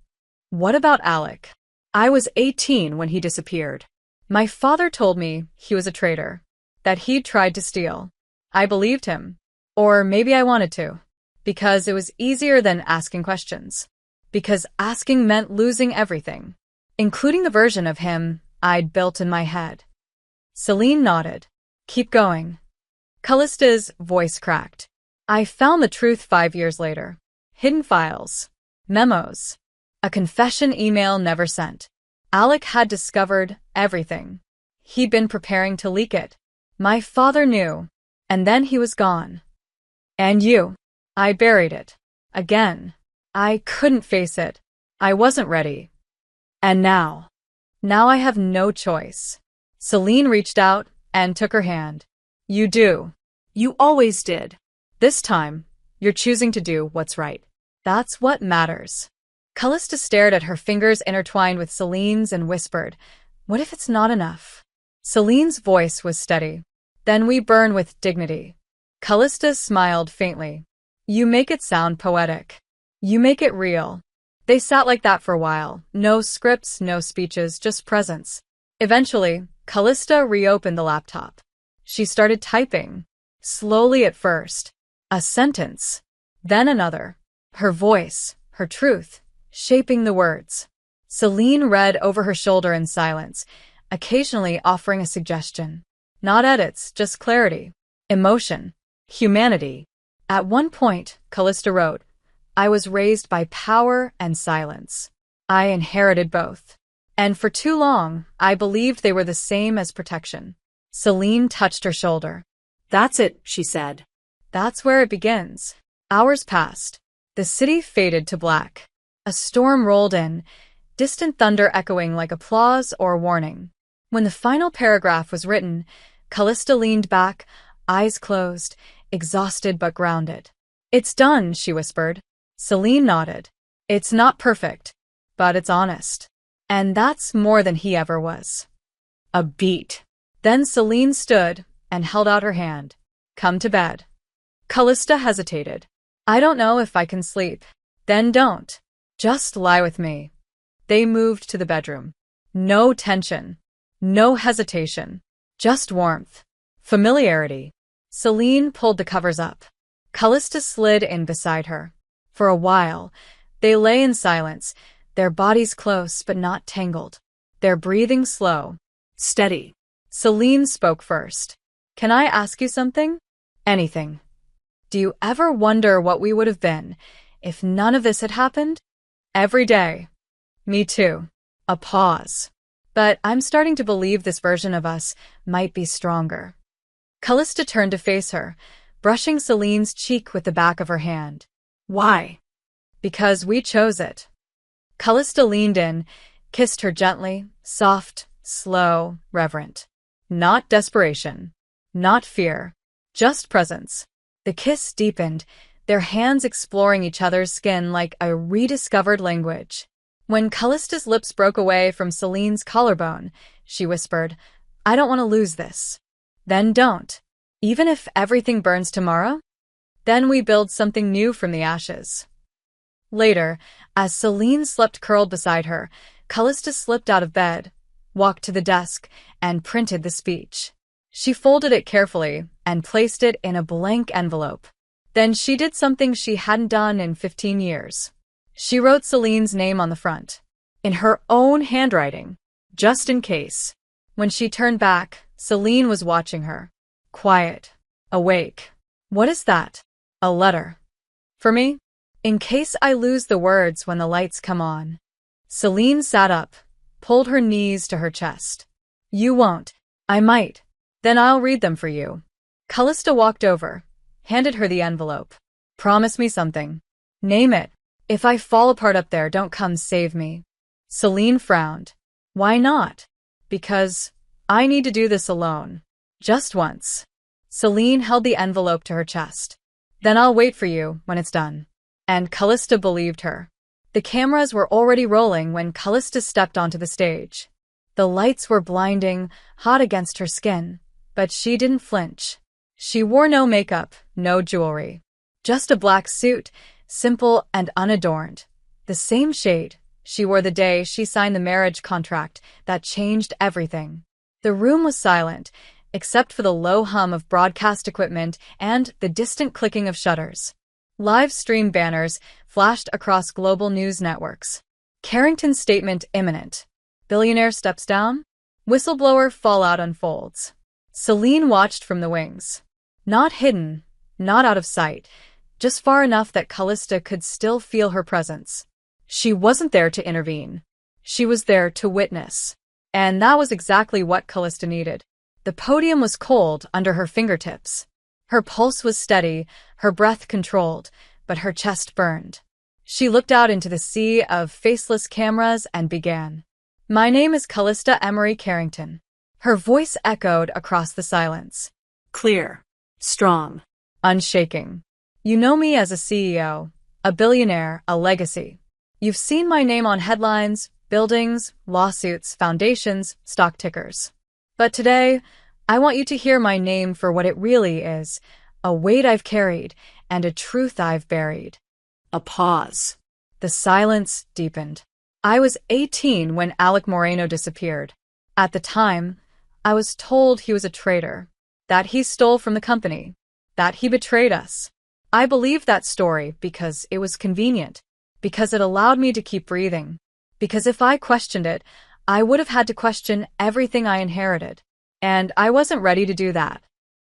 [SPEAKER 1] What about Alec? I was 18 when he disappeared. My father told me he was a traitor, that he'd tried to steal. I believed him. Or maybe I wanted to. Because it was easier than asking questions. Because asking meant losing everything, including the version of him I'd built in my head. Celine nodded. Keep going. Callista's voice cracked. I found the truth 5 years later. Hidden files. Memos. A confession email never sent. Alec had discovered everything. He'd been preparing to leak it. My father knew. And then he was gone. And you. I buried it. Again. I couldn't face it. I wasn't ready. And now. Now I have no choice. Celine reached out and took her hand. You do.
[SPEAKER 2] You always did.
[SPEAKER 1] This time, you're choosing to do what's right. That's what matters. Callista stared at her fingers intertwined with Celine's and whispered, what if it's not enough? Celine's voice was steady. Then we burn with dignity. Callista smiled faintly. You make it sound poetic. You make it real. They sat like that for a while. No scripts, no speeches, just presence. Eventually, Callista reopened the laptop. She started typing. Slowly at first. A sentence. Then another. Her voice, her truth, shaping the words. Celine read over her shoulder in silence, occasionally offering a suggestion. Not edits, just clarity. Emotion. Humanity. At one point, Callista wrote, I was raised by power and silence. I inherited both. And for too long, I believed they were the same as protection. Celine touched her shoulder.
[SPEAKER 2] That's it, she said.
[SPEAKER 1] That's where it begins. Hours passed. The city faded to black. A storm rolled in, distant thunder echoing like applause or warning. When the final paragraph was written, Callista leaned back, eyes closed, exhausted but grounded. It's done, she whispered. Celine nodded. It's not perfect, but it's honest. And that's more than he ever was. A beat. Then Celine stood and held out her hand. Come to bed. Callista hesitated. I don't know if I can sleep. Then don't. Just lie with me. They moved to the bedroom. No tension. No hesitation. Just warmth. Familiarity. Celine pulled the covers up. Callista slid in beside her. For a while, they lay in silence, their bodies close but not tangled, their breathing slow,
[SPEAKER 2] steady.
[SPEAKER 1] Celine spoke first. Can I ask you something? Anything. Do you ever wonder what we would have been if none of this had happened? Every day. Me too. A pause. But I'm starting to believe this version of us might be stronger. Callista turned to face her, brushing Celine's cheek with the back of her hand. Why? Because we chose it. Callista leaned in, kissed her gently, soft, slow, reverent. Not desperation. Not fear. Just presence. The kiss deepened, their hands exploring each other's skin like a rediscovered language. When Callista's lips broke away from Celine's collarbone, she whispered, I don't want to lose this. Then don't. Even if everything burns tomorrow? Then we build something new from the ashes. Later, as Celine slept curled beside her, Callista slipped out of bed, walked to the desk, and printed the speech. She folded it carefully and placed it in a blank envelope. Then she did something she hadn't done in 15 years. She wrote Celine's name on the front, in her own handwriting, just in case. When she turned back, Celine was watching her. Quiet. Awake. What is that? A letter. For me? In case I lose the words when the lights come on. Celine sat up, pulled her knees to her chest. You won't. I might. Then I'll read them for you. Callista walked over, handed her the envelope. Promise me something. Name it. If I fall apart up there, don't come save me. Celine frowned. Why not? Because I need to do this alone. Just once. Celine held the envelope to her chest. Then I'll wait for you when it's done. And Callista believed her. The cameras were already rolling when Callista stepped onto the stage. The lights were blinding, hot against her skin, but she didn't flinch. She wore no makeup, no jewelry. Just a black suit, simple and unadorned. The same shade she wore the day she signed the marriage contract that changed everything. The room was silent, except for the low hum of broadcast equipment and the distant clicking of shutters. Live stream banners flashed across global news networks. Carrington's statement imminent. Billionaire steps down. Whistleblower fallout unfolds. Celine watched from the wings. Not hidden, not out of sight, just far enough that Callista could still feel her presence. She wasn't there to intervene. She was there to witness. And that was exactly what Callista needed. The podium was cold under her fingertips. Her pulse was steady, her breath controlled, but her chest burned. She looked out into the sea of faceless cameras and began. "My name is Callista Emery Carrington." Her voice echoed across the silence.
[SPEAKER 2] Clear. Strong.
[SPEAKER 1] Unshaking. "You know me as a CEO, a billionaire, a legacy. You've seen my name on headlines, buildings, lawsuits, foundations, stock tickers. But today, I want you to hear my name for what it really is, a weight I've carried and a truth I've buried."
[SPEAKER 2] A pause.
[SPEAKER 1] The silence deepened. I was 18 when Alec Moreno disappeared. At the time, I was told he was a traitor, that he stole from the company, that he betrayed us. I believed that story because it was convenient, because it allowed me to keep breathing, because if I questioned it, I would have had to question everything I inherited. And I wasn't ready to do that.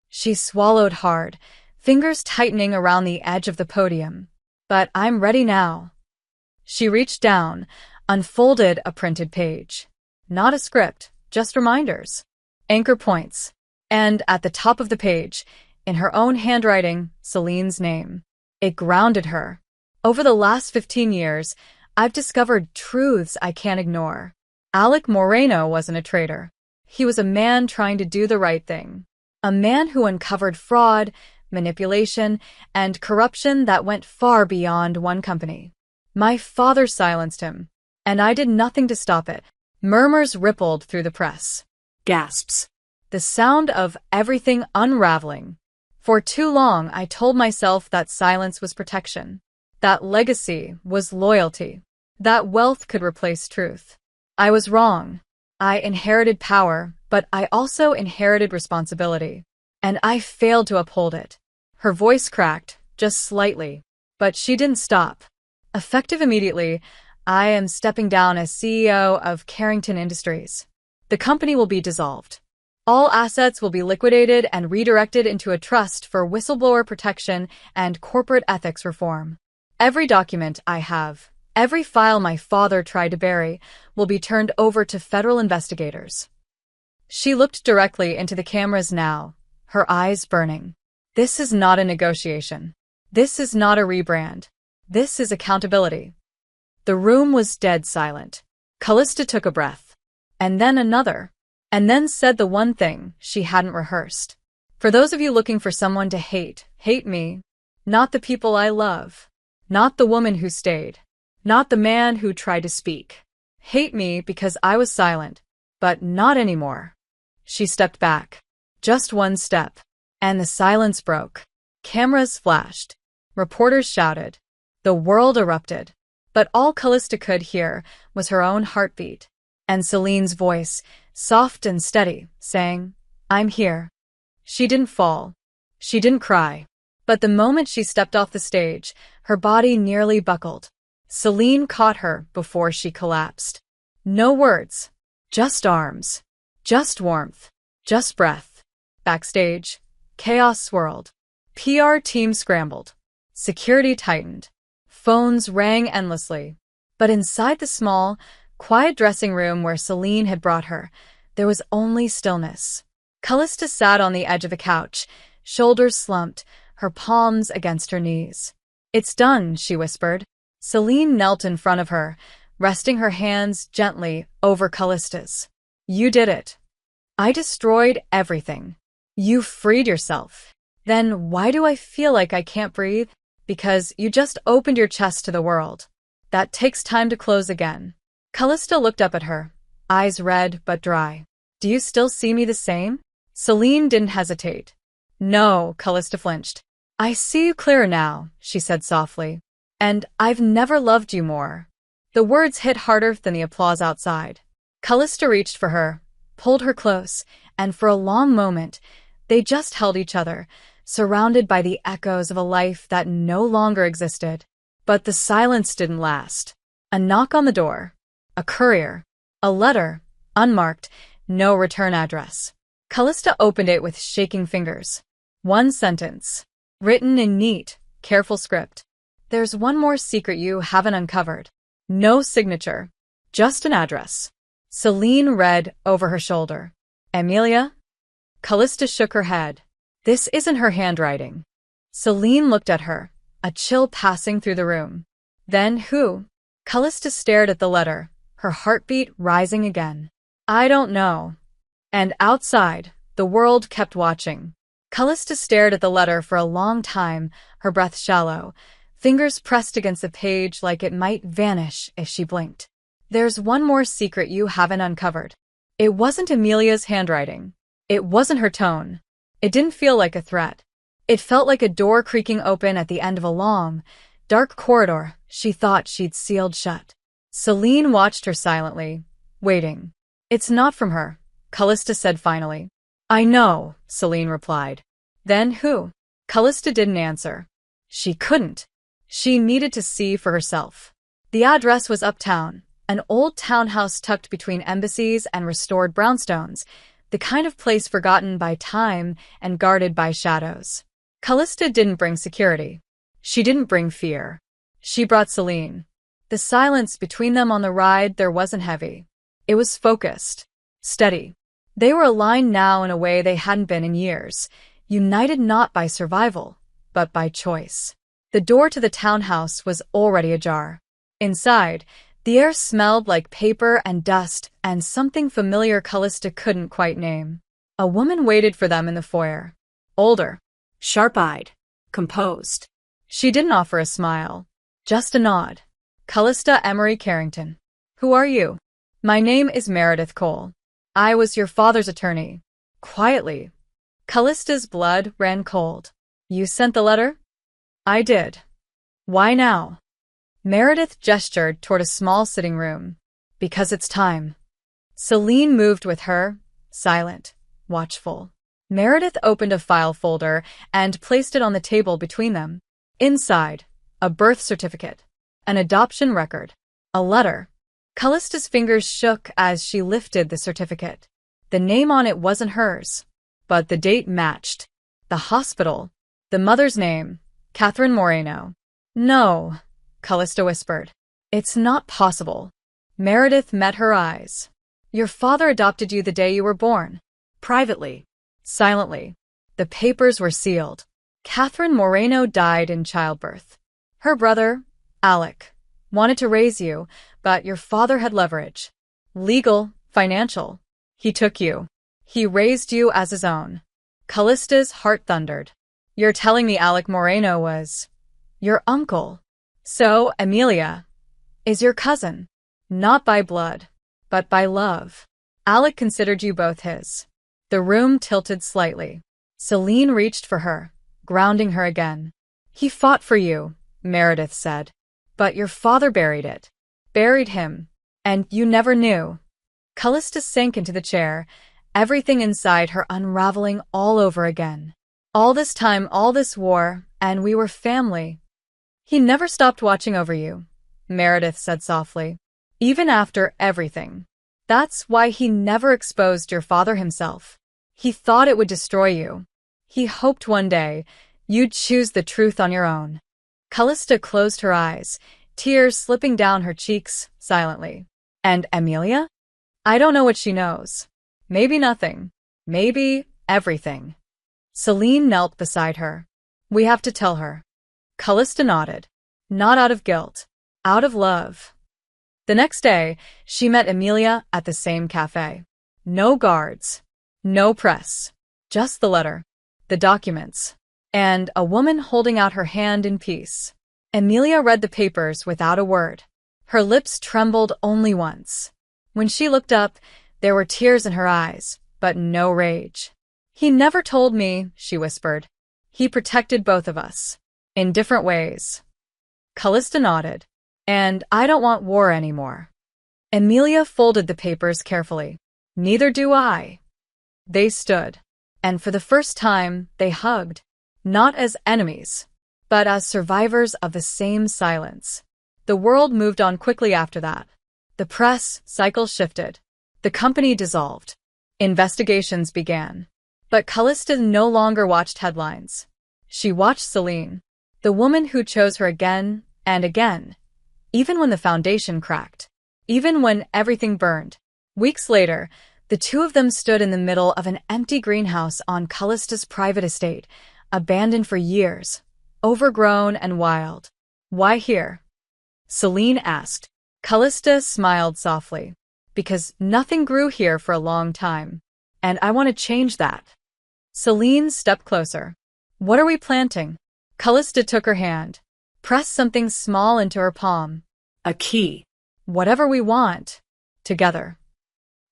[SPEAKER 1] She swallowed hard, fingers tightening around the edge of the podium. "But I'm ready now." She reached down, unfolded a printed page. Not a script, just reminders. Anchor points. And at the top of the page, in her own handwriting, Celine's name. It grounded her. Over the last 15 years, I've discovered truths I can't ignore. Alec Moreno wasn't a traitor. He was a man trying to do the right thing. A man who uncovered fraud, manipulation, and corruption that went far beyond one company. My father silenced him, and I did nothing to stop it. Murmurs rippled through the press.
[SPEAKER 2] Gasps.
[SPEAKER 1] The sound of everything unraveling. For too long, I told myself that silence was protection, that legacy was loyalty, that wealth could replace truth. I was wrong. I inherited power, but I also inherited responsibility. And I failed to uphold it. Her voice cracked, just slightly. But she didn't stop. Effective immediately, I am stepping down as CEO of Carrington Industries. The company will be dissolved. All assets will be liquidated and redirected into a trust for whistleblower protection and corporate ethics reform. Every document I have, every file my father tried to bury, will be turned over to federal investigators. She looked directly into the cameras now, her eyes burning. This is not a negotiation. This is not a rebrand. This is accountability. The room was dead silent. Callista took a breath. And then another. And then said the one thing she hadn't rehearsed. For those of you looking for someone to hate, hate me. Not the people I love. Not the woman who stayed. Not the man who tried to speak. Hate me because I was silent. But not anymore. She stepped back. Just one step. And the silence broke. Cameras flashed. Reporters shouted. The world erupted. But all Callista could hear was her own heartbeat. And Celine's voice, soft and steady, saying, "I'm here." She didn't fall. She didn't cry. But the moment she stepped off the stage, her body nearly buckled. Celine caught her before she collapsed. No words. Just arms. Just warmth. Just breath. Backstage, chaos swirled. PR team scrambled. Security tightened. Phones rang endlessly. But inside the small, quiet dressing room where Celine had brought her, there was only stillness. Callista sat on the edge of a couch, shoulders slumped, her palms against her knees. "It's done," she whispered. Celine knelt in front of her, resting her hands gently over Callista's. "You did it. I destroyed everything. You freed yourself. Then why do I feel like I can't breathe? Because you just opened your chest to the world. That takes time to close again." Callista looked up at her, eyes red but dry. "Do you still see me the same?" Celine didn't hesitate. "No," Callista flinched. "I see you clearer now," she said softly. "And I've never loved you more." The words hit harder than the applause outside. Callista reached for her, pulled her close, and for a long moment, they just held each other, surrounded by the echoes of a life that no longer existed. But the silence didn't last. A knock on the door. A courier. A letter. Unmarked. No return address. Callista opened it with shaking fingers. One sentence. Written in neat, careful script. There's one more secret you haven't uncovered. No signature. Just an address. Celine read over her shoulder. Emilia? Callista shook her head. This isn't her handwriting. Celine looked at her, a chill passing through the room. Then who? Callista stared at the letter, her heartbeat rising again. I don't know. And outside, the world kept watching. Callista stared at the letter for a long time, her breath shallow, fingers pressed against the page like it might vanish if she blinked. There's one more secret you haven't uncovered. It wasn't Emilia's handwriting. It wasn't her tone. It didn't feel like a threat. It felt like a door creaking open at the end of a long, dark corridor she thought she'd sealed shut. Celine watched her silently, waiting. It's not from her, Callista said finally. I know, Celine replied. Then who? Callista didn't answer. She couldn't. She needed to see for herself. The address was uptown, an old townhouse tucked between embassies and restored brownstones, the kind of place forgotten by time and guarded by shadows. Callista didn't bring security. She didn't bring fear. She brought Celine. The silence between them on the ride there wasn't heavy. It was focused, steady. They were aligned now in a way they hadn't been in years, united not by survival, but by choice. The door to the townhouse was already ajar. Inside, the air smelled like paper and dust and something familiar Callista couldn't quite name. A woman waited for them in the foyer. Older.
[SPEAKER 2] Sharp-eyed. Composed.
[SPEAKER 1] She didn't offer a smile. Just a nod. Callista Emery Carrington. Who are you? My name is Meredith Cole. I was your father's attorney. Quietly. Callista's blood ran cold. You sent the letter? I did. Why now? Meredith gestured toward a small sitting room. Because it's time. Celine moved with her, silent, watchful. Meredith opened a file folder and placed it on the table between them. Inside, a birth certificate, an adoption record, a letter. Callista's fingers shook as she lifted the certificate. The name on it wasn't hers, but the date matched. The hospital, the mother's name, Catherine Moreno. No, Callista whispered. It's not possible. Meredith met her eyes. Your father adopted you the day you were born. Privately. Silently. The papers were sealed. Catherine Moreno died in childbirth. Her brother, Alec, wanted to raise you, but your father had leverage. Legal, financial. He took you. He raised you as his own. Callista's heart thundered. You're telling me Alec Moreno was your uncle? So, Emilia is your cousin. Not by blood, but by love. Alec considered you both his. The room tilted slightly. Celine reached for her, grounding her again. He fought for you, Meredith said. But your father buried it. Buried him. And you never knew. Callista sank into the chair, everything inside her unraveling all over again. All this time, all this war, and we were family. He never stopped watching over you, Meredith said softly. Even after everything. That's why he never exposed your father himself. He thought it would destroy you. He hoped one day you'd choose the truth on your own. Callista closed her eyes, tears slipping down her cheeks silently. And Emilia? I don't know what she knows. Maybe nothing. Maybe everything. Celine knelt beside her. We have to tell her. Callista nodded. Not out of guilt. Out of love. The next day, she met Emilia at the same cafe. No guards. No press. Just the letter. The documents. And a woman holding out her hand in peace. Emilia read the papers without a word. Her lips trembled only once. When she looked up, there were tears in her eyes, but no rage. He never told me, she whispered. He protected both of us. In different ways. Callista nodded. And I don't want war anymore. Emilia folded the papers carefully. Neither do I. They stood. And for the first time, they hugged. Not as enemies, but as survivors of the same silence. The world moved on quickly after that. The press cycle shifted. The company dissolved. Investigations began. But Callista no longer watched headlines. She watched Celine, the woman who chose her again and again, even when the foundation cracked, even when everything burned. Weeks later, the two of them stood in the middle of an empty greenhouse on Callista's private estate, abandoned for years, overgrown and wild. "Why here?" Celine asked. Callista smiled softly. "Because nothing grew here for a long time, and I want to change that." Celine stepped closer. "What are we planting?" Callista took her hand, pressed something small into her palm.
[SPEAKER 2] A key.
[SPEAKER 1] "Whatever we want. Together."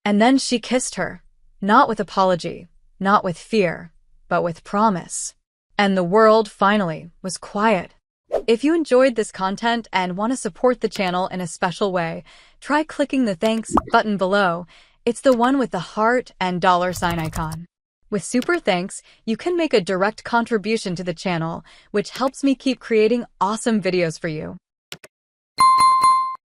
[SPEAKER 1] And then she kissed her, not with apology, not with fear, but with promise. And the world, finally, was quiet. If you enjoyed this content and want to support the channel in a special way, try clicking the thanks button below. It's the one with the heart and $sign icon. With super thanks, you can make a direct contribution to the channel, which helps me keep creating awesome videos for you.